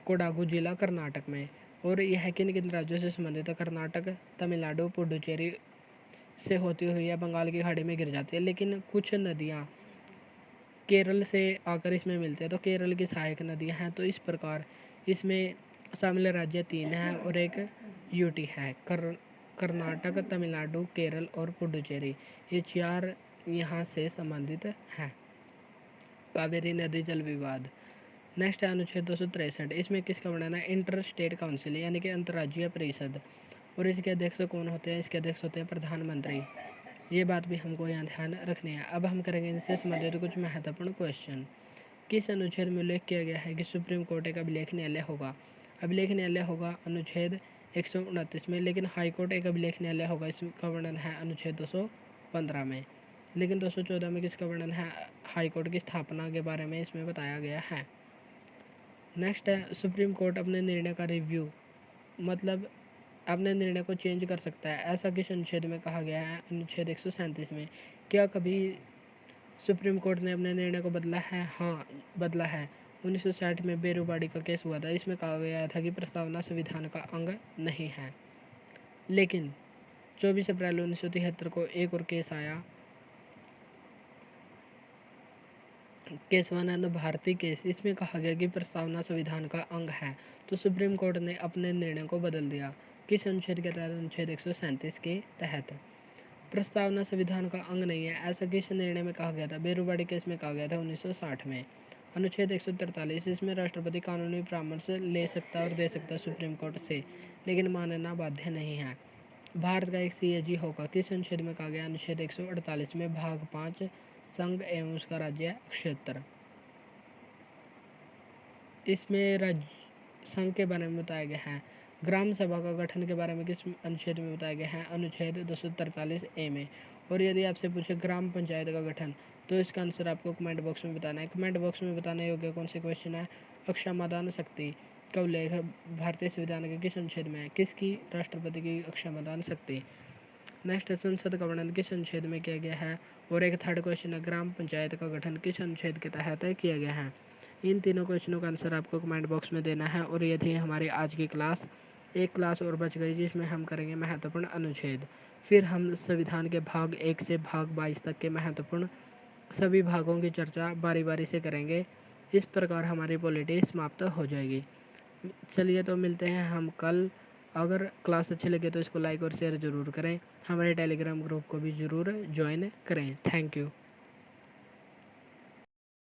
कोडागु जिला, कर्नाटक में। और यह किन किन राज्यों से संबंधित है? कर्नाटक, तमिलनाडु, पुडुचेरी से होती हुई या बंगाल की खाड़ी में गिर जाती है। लेकिन कुछ नदियाँ केरल से आकर इसमें मिलती है, तो केरल की सहायक नदियाँ हैं। तो इस प्रकार इसमें शामिल राज्य 3 हैं और एक यूटी है। कर्नाटक, तमिलनाडु, केरल और पुडुचेरी, ये 4 यहाँ से संबंधित हैं। कावेरी नदी जल विवाद। नेक्स्ट है अनुच्छेद 263। इसमें किसका वर्णन है? इंटर स्टेट काउंसिल यानी कि अंतर्राज्यीय परिषद। और इसके अध्यक्ष कौन होते हैं? इसके अध्यक्ष होते हैं प्रधानमंत्री। ये बात भी हमको यहाँ ध्यान रखनी है। अब हम करेंगे इनसे संबंधित कुछ महत्वपूर्ण क्वेश्चन। किस अनुच्छेद में उल्लेख किया गया है कि सुप्रीम कोर्ट एक अभिलेख न्यायालय होगा? अभिलेख न्यायालय होगा अनुच्छेद 129 में, लेकिन हाई कोर्ट एक अभिलेख न्यायालय होगा, इसका वर्णन है अनुच्छेद 215 में। लेकिन 214 में किसका वर्णन है? हाई कोर्ट की स्थापना के बारे में इसमें बताया गया है। नेक्स्ट है सुप्रीम कोर्ट अपने निर्णय का रिव्यू मतलब अपने निर्णय को चेंज कर सकता है, ऐसा किस अनुच्छेद में कहा गया है? अनुच्छेद 137 में। क्या कभी सुप्रीम कोर्ट ने अपने निर्णय को बदला है? हाँ, बदला है। 1960 में बेरुबाड़ी का केस हुआ था, इसमें कहा गया था कि प्रस्तावना संविधान का अंग नहीं है। लेकिन 24 अप्रैल 1973 को एक और केस आया, केशवानंद भारती केस। इसमें कहा गया कि प्रस्तावना संविधान का अंग है, तो सुप्रीम कोर्ट ने अपने निर्णय को बदल दिया। किस अनुच्छेद के तहत? अनुच्छेद 137 के तहत। प्रस्तावना संविधान का अंग नहीं है, ऐसा किस निर्णय में कहा गया था? बेरुबाड़ी केस में कहा गया था 1960 में। अनुच्छेद 143। इसमें राष्ट्रपति कानूनी परामर्श ले सकता और दे सकता सुप्रीम कोर्ट से, लेकिन मानना बाध्य नहीं है। भारत का एक सीएजी होगा, किस अनुच्छेद में कहा गया? अनुच्छेद 148 में, भाग 5, संघ एवं उसका राज्य क्षेत्र। इसमें राज्य संघ के बारे में बताया गया है। ग्राम सभा का गठन के बारे में किस अनुच्छेद में बताया गया है? अनुच्छेद 243A में। और यदि आपसे पूछे ग्राम पंचायत का गठन, तो इसका आंसर आपको कमेंट बॉक्स में बताना है। कमेंट बॉक्स में बताने योग्य कौन से क्वेश्चन है? अक्षमादान शक्ति का उल्लेख भारतीय संविधान के किस अनुच्छेद में है? किसकी? राष्ट्रपति की अक्षमादान शक्ति। नेक्स्ट संसद का वर्णन किस अनुच्छेद में किया गया है? और एक थर्ड क्वेश्चन है, ग्राम पंचायत का गठन किस अनुच्छेद के तहत किया गया है? इन तीनों क्वेश्चनों का आंसर आपको कमेंट बॉक्स में देना है। और ये थी हमारी आज की क्लास। एक क्लास और बच गई जिसमें हम करेंगे महत्वपूर्ण अनुच्छेद। फिर हम संविधान के भाग 1 से भाग 22 तक के महत्वपूर्ण सभी भागों की चर्चा बारी बारी से करेंगे। इस प्रकार हमारी पॉलिटी समाप्त हो जाएगी। चलिए तो मिलते हैं हम कल। अगर क्लास अच्छी लगे तो इसको लाइक और शेयर ज़रूर करें। हमारे टेलीग्राम ग्रुप को भी ज़रूर ज्वाइन करें। Thank you.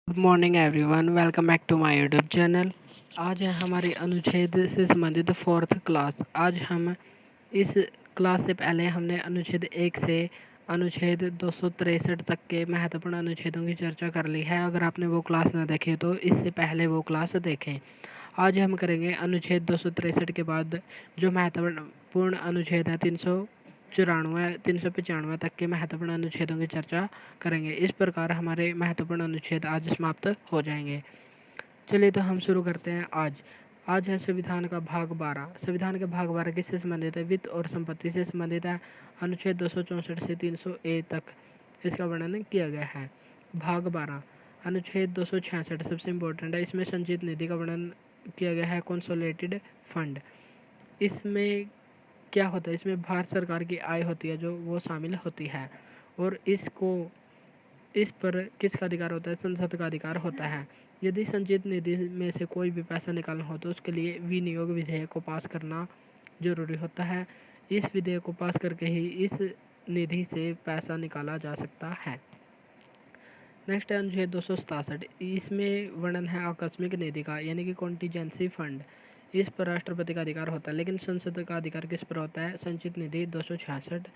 Good morning everyone, welcome back to my YouTube channel. आज है हमारी अनुच्छेद से संबंधित 4th क्लास। आज हम इस क्लास से पहले हमने अनुच्छेद 1 से अनुच्छेद 263 तक के महत्वपूर्ण अनुच्छेदों की चर्चा कर ली है। अगर आपने वो क्लास ना देखी तो इससे पहले वो क्लास देखें। आज हम करेंगे अनुच्छेद 263 के बाद जो महत्वपूर्ण अनुच्छेद है 395 तक के महत्वपूर्ण अनुच्छेदों की चर्चा करेंगे। इस प्रकार हमारे महत्वपूर्ण अनुच्छेद आज समाप्त हो जाएंगे। चलिए तो हम शुरू करते हैं। आज है संविधान का भाग 12। संविधान के भाग 12 किससे संबंधित है? वित्त और संपत्ति से संबंधित है। अनुच्छेद 264 से 300A तक इसका वर्णन किया गया है। भाग 12 अनुच्छेद 266 सबसे इम्पोर्टेंट है। इसमें संचित निधि का वर्णन किया गया है, कंसोलिडेटेड फंड। इसमें क्या होता है? इसमें भारत सरकार की आय होती है जो वो शामिल होती है, और इस पर किसका अधिकार होता है? संसद का अधिकार होता है। यदि संचित निधि में से कोई भी पैसा निकालना हो तो उसके लिए विनियोग विधेयक को पास करना जरूरी होता है। इस विधेयक को पास करके ही इस निधि से पैसा निकाला जा सकता है। नेक्स्ट है अनुच्छेद 267। इसमें वर्णन है आकस्मिक निधि का, यानी कि कॉन्टीजेंसी फंड। इस पर राष्ट्रपति का अधिकार होता है, लेकिन संसद का अधिकार किस पर होता है? संचित निधि 266।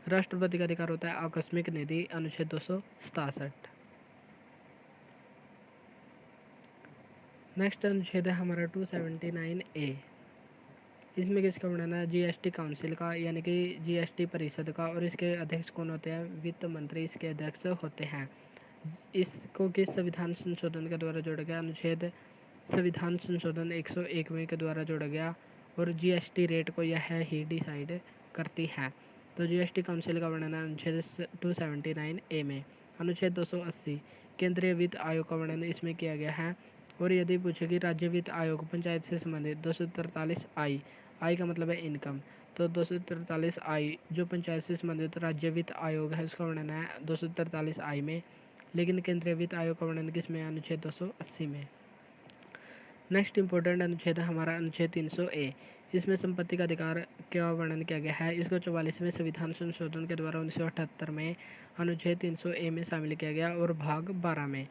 राष्ट्रपति का अधिकार होता है आकस्मिक निधि, अनुच्छेद 267। नेक्स्ट अनुच्छेद है हमारा 279A। इसमें किसका वर्णन है? जीएसटी काउंसिल का, यानी कि जीएसटी परिषद का। और इसके अध्यक्ष कौन होते हैं? वित्त मंत्री इसके अध्यक्ष होते हैं। इसको किस संविधान संशोधन के द्वारा जोड़ा गया? अनुच्छेद संविधान संशोधन 101वें के द्वारा जोड़ा गया। और जीएसटी रेट को यह ही डिसाइड करती है। तो जीएसटी काउंसिल का वर्णन है अनुच्छेद 279A में। अनुच्छेद 280 केंद्रीय वित्त आयोग का वर्णन इसमें किया गया है। और यदि पूछे कि राज्य वित्त आयोग पंचायत से संबंधित 243 आई का मतलब है इनकम, तो 243 आई जो पंचायत से संबंधित राज्य वित्त आयोग है उसका वर्णन है 243 आई में। लेकिन केंद्रीय वित्त आयोग का वर्णन किस में? अनुच्छेद 280 में। नेक्स्ट इंपॉर्टेंट अनुच्छेद है हमारा अनुच्छेद 300A। इसमें संपत्ति का अधिकार का वर्णन किया गया है। इसको 44वें संविधान संशोधन के द्वारा 1978 में अनुच्छेद 300A में शामिल किया गया और भाग 12 में।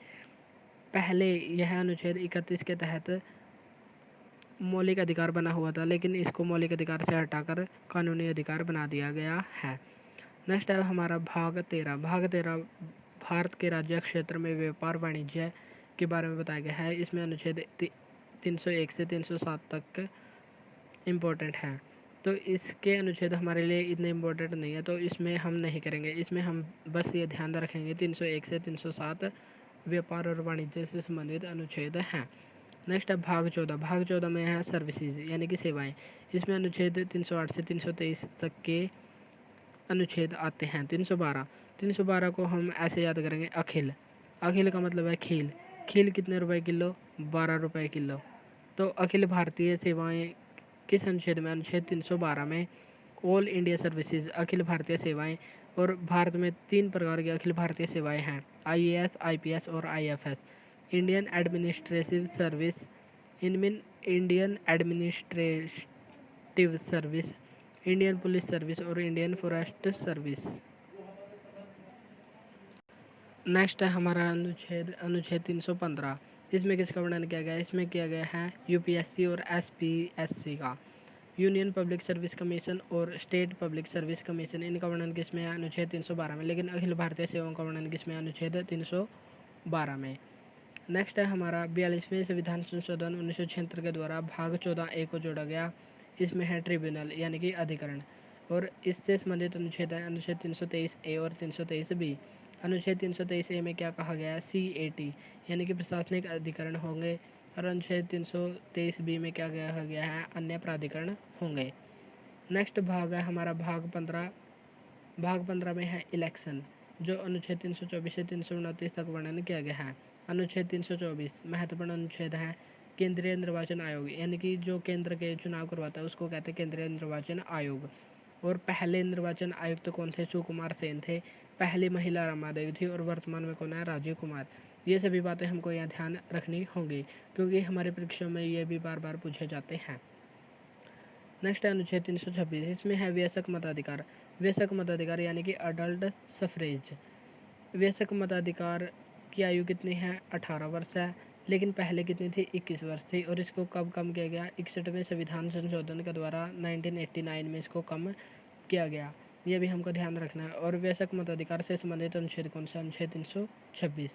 पहले यह अनुच्छेद 31 के तहत मौलिक अधिकार बना हुआ था, लेकिन इसको मौलिक अधिकार से हटाकर कानूनी अधिकार बना दिया गया है। नेक्स्ट है हमारा भाग 13। भाग 13 भारत के राज्य क्षेत्र में व्यापार वाणिज्य के बारे में बताया गया है। इसमें अनुच्छेद 301 से 307 तक इम्पोर्टेंट है। तो इसके अनुच्छेद हमारे लिए इतने इम्पोर्टेंट नहीं है, तो इसमें हम नहीं करेंगे। इसमें हम बस ये ध्यान रखेंगे 301 से 307 व्यापार और वाणिज्य से संबंधित अनुच्छेद हैं। नेक्स्ट है भाग 14। भाग 14 में है सर्विसेज, यानी कि सेवाएं। इसमें अनुच्छेद 308 से 323 तक के अनुच्छेद आते हैं। 312 को हम ऐसे याद करेंगे अखिल। अखिल का मतलब है खील। खील कितने रुपए किलो? 12 रुपये किलो। तो अखिल भारतीय सेवाएं किस अनुच्छेद में? अनुच्छेद 312 में। All India services Akhil Bharatiya सेवाएं। और भारत में 3 प्रकार की अखिल भारतीय सेवाएं हैं, IAS, IPS और IFS। इंडियन एडमिनिस्ट्रेटिव सर्विस, इनमें Indian administrative service, Indian police service और इंडियन फॉरेस्ट सर्विस। नेक्स्ट है हमारा अनुच्छेद 315। इसमें किसका वर्णन किया गया है? इसमें किया गया है UPSC और SPSC का, यूनियन पब्लिक सर्विस कमीशन और स्टेट पब्लिक सर्विस कमीशन। इनका वर्णन किसमें है? अनुच्छेद 312 में। लेकिन अखिल भारतीय सेवाओं का वर्णन किसमें? अनुच्छेद 312 में। नेक्स्ट है हमारा 42वें संविधान संशोधन 1976 के द्वारा भाग 14A को जोड़ा गया। इसमें है ट्रिब्यूनल, यानी कि अधिकरण। और इससे संबंधित अनुच्छेद है अनुच्छेद 323A और 323B। अनुच्छेद 323A में क्या कहा गया है? CAT, यानी कि प्रशासनिक अधिकरण होंगे। और अनुच्छेद 323B में क्या कहा गया है? अन्य प्राधिकरण होंगे। नेक्स्ट भाग है हमारा भाग 15। भाग 15 में है इलेक्शन, जो अनुच्छेद 324 से 329 तक वर्णन किया गया है। अनुच्छेद 324 महत्वपूर्ण अनुच्छेद है। केंद्रीय निर्वाचन आयोग, यानी कि जो केंद्र के चुनाव करवाता है उसको कहते हैं केंद्रीय निर्वाचन आयोग। और पहले निर्वाचन आयुक्त तो कौन थे? सुकुमार सेन थे। पहली महिला रमा देवी थी। और वर्तमान में कौन है? राजीव कुमार। ये सभी बातें हमको यहाँ ध्यान रखनी होंगी, क्योंकि हमारे परीक्षा में ये भी बार बार पूछे जाते हैं। नेक्स्ट है अनुच्छेद 326। इसमें है वयस्क मताधिकार। वयस्क मताधिकार यानी कि अडल्ट सफरेज। वयस्क मताधिकार की आयु कितनी है? 18 वर्ष है। लेकिन पहले कितनी थी? 21 वर्ष थी। और इसको कब कम किया गया? 61वें संविधान संशोधन के द्वारा 1989 में इसको कम किया गया। ये भी हमको ध्यान रखना है। और वयस्क मताधिकार से संबंधित अनुच्छेद कौन सा? अनुच्छेद 326।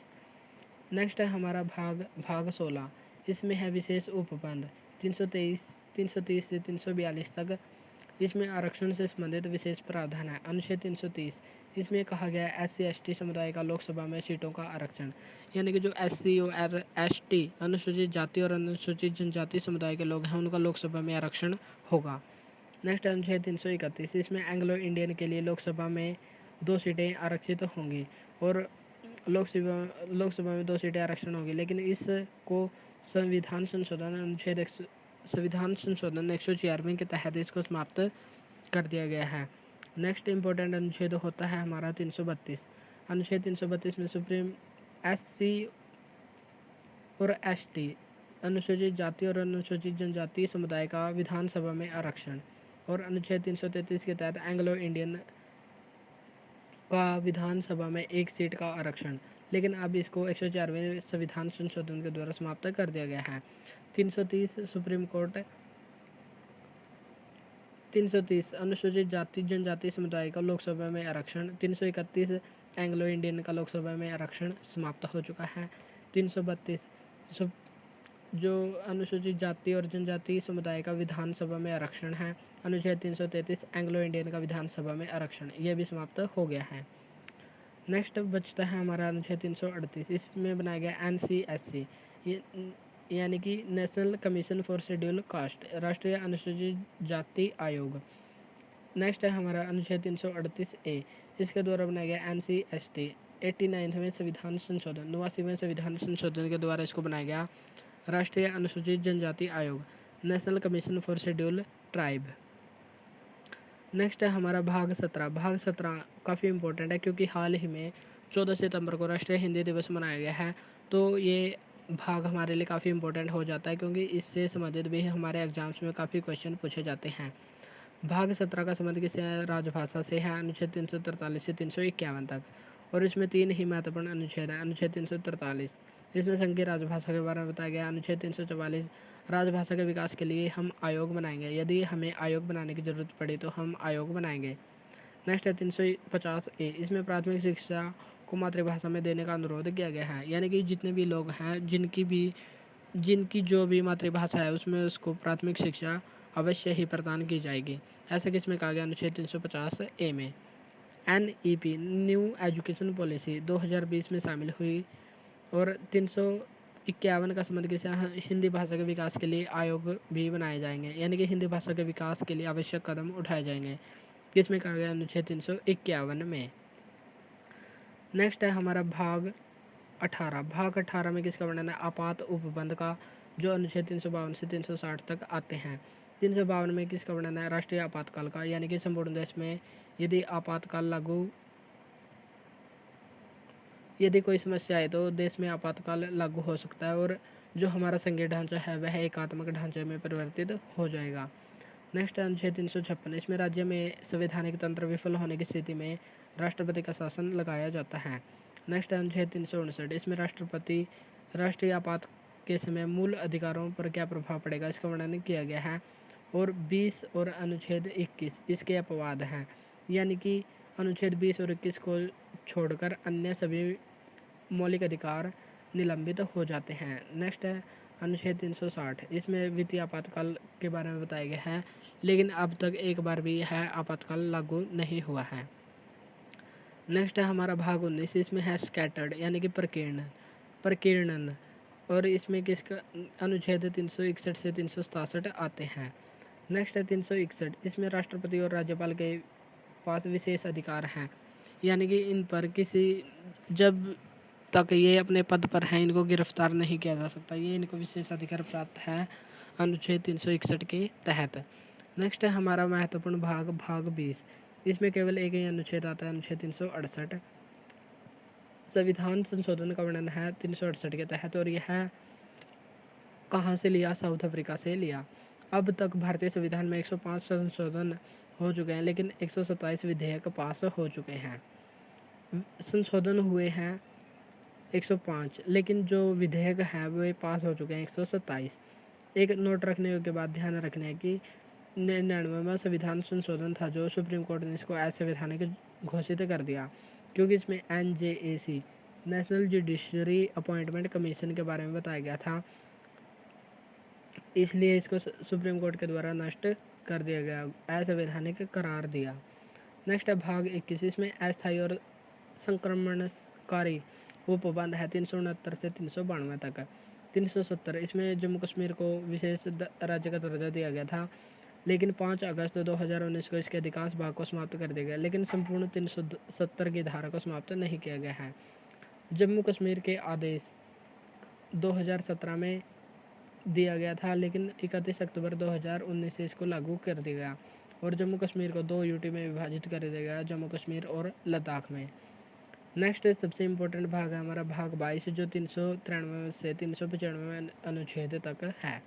नेक्स्ट है हमारा भाग 16। इसमें है विशेष उपबंध 330 से 342 तक। इसमें आरक्षण से संबंधित विशेष प्रावधान है। अनुच्छेद 330 इसमें कहा गया है SC ST समुदाय का लोकसभा में सीटों का आरक्षण, यानी कि जो SC और ST अनुसूचित जाति और अनुसूचित जनजाति समुदाय के लोग हैं उनका लोकसभा में आरक्षण होगा। नेक्स्ट अनुच्छेद 331। इसमें एंग्लो इंडियन के लिए लोकसभा में 2 सीटें आरक्षित होंगी। और लोकसभा में 2 सीटें आरक्षण होगी। लेकिन इसको संविधान संशोधन 196 के तहत इसको समाप्त कर दिया गया है। नेक्स्ट इम्पोर्टेंट अनुच्छेद होता है हमारा 332। अनुच्छेद 332 में सुप्रीम SC और ST अनुसूचित जाति और अनुसूचित जनजाति समुदाय का विधानसभा में आरक्षण। और अनुच्छेद 333 के तहत एंग्लो इंडियन का विधानसभा में 1 सीट का आरक्षण, लेकिन अब इसको 104वें संविधान संशोधन के द्वारा समाप्त कर दिया गया है। 330 सुप्रीम कोर्ट 330 अनुसूचित जाति जनजाति समुदाय का लोकसभा में आरक्षण। 331 एंग्लो इंडियन का लोकसभा में आरक्षण समाप्त हो चुका है। 332 जो अनुसूचित जाति और जनजाति समुदाय का विधानसभा में आरक्षण है। अनुच्छेद 333 एंग्लो इंडियन का विधानसभा में आरक्षण, यह भी समाप्त हो गया है। नेक्स्ट बचता है हमारा अनुच्छेद 338। इसमें बनाया गया NCSC, यानी कि national commission for schedule caste, राष्ट्रीय अनुसूचित जाति आयोग। नेक्स्ट है हमारा अनुच्छेद 338A। इसके द्वारा बनाया गया NCST, 89वें संविधान संशोधन, 89वें संविधान संशोधन के द्वारा इसको बनाया गया राष्ट्रीय अनुसूचित जनजाति आयोग, national commission for schedule tribe. Next है हमारा भाग 17। भाग 17 काफ़ी इंपॉर्टेंट है क्योंकि हाल ही में 14 सितंबर को राष्ट्रीय हिंदी दिवस मनाया गया है, तो ये भाग हमारे लिए काफ़ी इंपॉर्टेंट हो जाता है क्योंकि इससे संबंधित भी हमारे एग्जाम्स में काफ़ी क्वेश्चन पूछे जाते हैं। भाग 17 का संबंध किससे है? राजभाषा से है, अनुच्छेद 343 से 351 तक। और इसमें 3 ही महत्वपूर्ण अनुच्छेद हैं। अनुच्छेद 343, इसमें संघीय राजभाषा के बारे में बताया गया। अनुच्छेद 344, राजभाषा के विकास के लिए हम आयोग बनाएंगे, यदि हमें आयोग बनाने की जरूरत पड़ी तो हम आयोग बनाएंगे। नेक्स्ट है 350A। इसमें प्राथमिक शिक्षा को मातृभाषा में देने का अनुरोध किया गया है, यानी कि जितने भी लोग हैं जिनकी जो भी मातृभाषा है उसमें उसको प्राथमिक शिक्षा अवश्य ही प्रदान की जाएगी। ऐसा किसमें कहा गया? अनुच्छेद 350A में। NEP न्यू एजुकेशन पॉलिसी 2020 में शामिल हुई। और 351 का संबंध किसे? हिंदी भाषा के विकास के लिए आयोग भी बनाए जाएंगे, यानी कि हिंदी भाषा के विकास के लिए आवश्यक कदम उठाए जाएंगे। किसमें कहा गया? अनुच्छेद 351 में। नेक्स्ट है हमारा भाग 18। भाग 18 में किसका वर्णन है? आपात उपबंध का, जो अनुच्छेद 352 से 360 तक आते हैं। 352 में किसका वर्णन है? राष्ट्रीय आपातकाल का, यानी कि संपूर्ण देश में यदि कोई समस्या है तो देश में आपातकाल लागू हो सकता है और जो हमारा संघीय ढांचा है वह एकात्मक ढांचे में परिवर्तित हो जाएगा। नेक्स्ट अनुच्छेद 356। इसमें राज्य में संवैधानिक तंत्र विफल होने की स्थिति में राष्ट्रपति का शासन लगाया जाता है। नेक्स्ट अनुच्छेद 359। इसमें राष्ट्रीय आपात के समय मूल अधिकारों पर क्या प्रभाव पड़ेगा, इसका वर्णन किया गया है। और 20 और अनुच्छेद 21 इसके अपवाद हैं, यानी कि अनुच्छेद 20 और 21 को छोड़कर अन्य सभी मौलिक अधिकार निलंबित हो जाते हैं। नेक्स्ट है अनुच्छेद 360। इसमें वित्तीय आपातकाल के बारे में बताया गया है, लेकिन अब तक एक बार भी यह आपातकाल लागू नहीं हुआ है। नेक्स्ट है हमारा भाग 19। इसमें है स्कैटर्ड, यानी कि प्रकीर्णन। और इसमें किसका? अनुच्छेद 361 से 367 आते हैं। नेक्स्ट है 361। इसमें राष्ट्रपति और राज्यपाल के पास विशेष अधिकार हैं, यानी कि इन पर जब तक ये अपने पद पर हैं इनको गिरफ्तार नहीं किया जा सकता, ये इनको विशेष अधिकार प्राप्त है अनुच्छेद 361 के तहत। नेक्स्ट है हमारा महत्वपूर्ण भाग 20। इसमें केवल एक ही अनुच्छेद आता है, अनुच्छेद 368। संविधान संशोधन का वर्णन है 368 के तहत, और यह कहाँ से लिया? साउथ अफ्रीका से लिया। अब तक भारतीय संविधान में 105 संशोधन हो चुके हैं, लेकिन 127 विधेयक पास हो चुके हैं। संशोधन हुए हैं 105, लेकिन जो विधेयक हैं वे पास हो चुके हैं 127। एक नोट रखने योग्य बात ध्यान रखने की 99वां संविधान संशोधन था जो सुप्रीम कोर्ट ने इसको असंवैधानिक घोषित कर दिया, क्योंकि इसमें NJAC national judiciary appointment commission के बारे में बताया गया था, इसलिए इसको सुप्रीम कोर्ट के द्वारा नष्ट कर दिया गया, असंवैधानिक करार दिया। नेक्स्ट है भाग 21। इसमें अस्थायी और संक्रमणकारी उपबंध है 369 से 392 तक। 370। इसमें जम्मू कश्मीर को विशेष राज्य का दर्जा दिया गया था, लेकिन 5 अगस्त 2019 को इसके अधिकांश भाग को समाप्त कर दिया गया, लेकिन संपूर्ण 370 की धारा को समाप्त नहीं किया गया है। जम्मू कश्मीर के आदेश 2017 में दिया गया था, लेकिन 31 अक्टूबर 2019 से इसको लागू कर दिया गया और जम्मू कश्मीर को 2 यूटी में विभाजित कर दिया गया, जम्मू कश्मीर और लद्दाख में। नेक्स्ट सबसे इम्पोर्टेंट भाग है हमारा भाग 22, जो 393 से 395 अनुच्छेद तक है।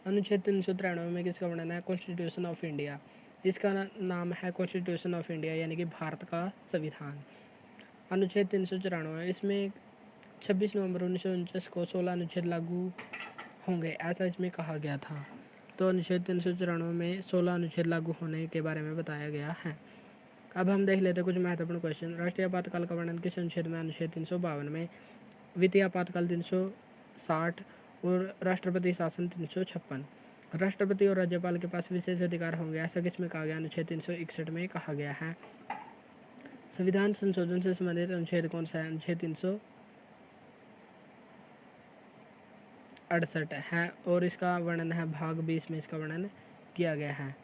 अनुच्छेद 393 में किसका वर्णन है? कॉन्स्टिट्यूशन ऑफ इंडिया, इसका नाम है कॉन्स्टिट्यूशन ऑफ इंडिया यानी कि भारत का संविधान। अनुच्छेद 394, इसमें 26 नवंबर 1949 को 16 अनुच्छेद लागू होंगे, ऐसा इसमें कहा गया था। तो अनुच्छेद 394 में 16 अनुच्छेद लागू होने के बारे में बताया गया है। अब हम देख लेते हैं कुछ महत्वपूर्ण क्वेश्चन। राष्ट्रीय आपातकाल का वर्णन किस अनुच्छेद में? अनुच्छेद 352 में। वित्तीय आपातकाल 360 और राष्ट्रपति शासन 356। राष्ट्रपति और राज्यपाल के पास विशेष अधिकार होंगे, ऐसा किसमें कहा गया? अनुच्छेद 361 में कहा गया है। संविधान संशोधन से संबंधित अनुच्छेद कौन सा है? अनुच्छेद 368 है और इसका वर्णन है भाग 20 में इसका वर्णन किया गया है।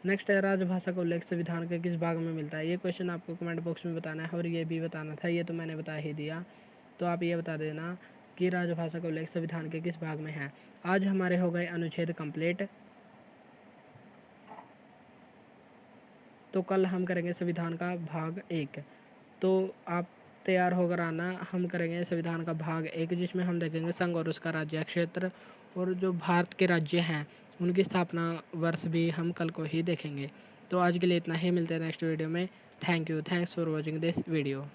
नेक्स्ट है राजभाषा का उल्लेख संविधान के किस भाग में मिलता है? ये क्वेश्चन आपको कमेंट बॉक्स में बताना है और ये भी बताना था, ये तो मैंने बता ही दिया। तो आप ये बता देना कि राजभाषा का उल्लेख संविधान के किस भाग में है। आज हमारे हो गए अनुच्छेद कंप्लीट, तो कल हम करेंगे संविधान का भाग 1। तो आप तैयार होकर आना, हम करेंगे संविधान का भाग 1 जिसमें हम देखेंगे संघ और उसका राज्य क्षेत्र और जो भारत के राज्य हैं उनकी स्थापना वर्ष भी हम कल को ही देखेंगे। तो आज के लिए इतना ही, मिलते हैं नेक्स्ट वीडियो में। Thank you, thanks for watching this video.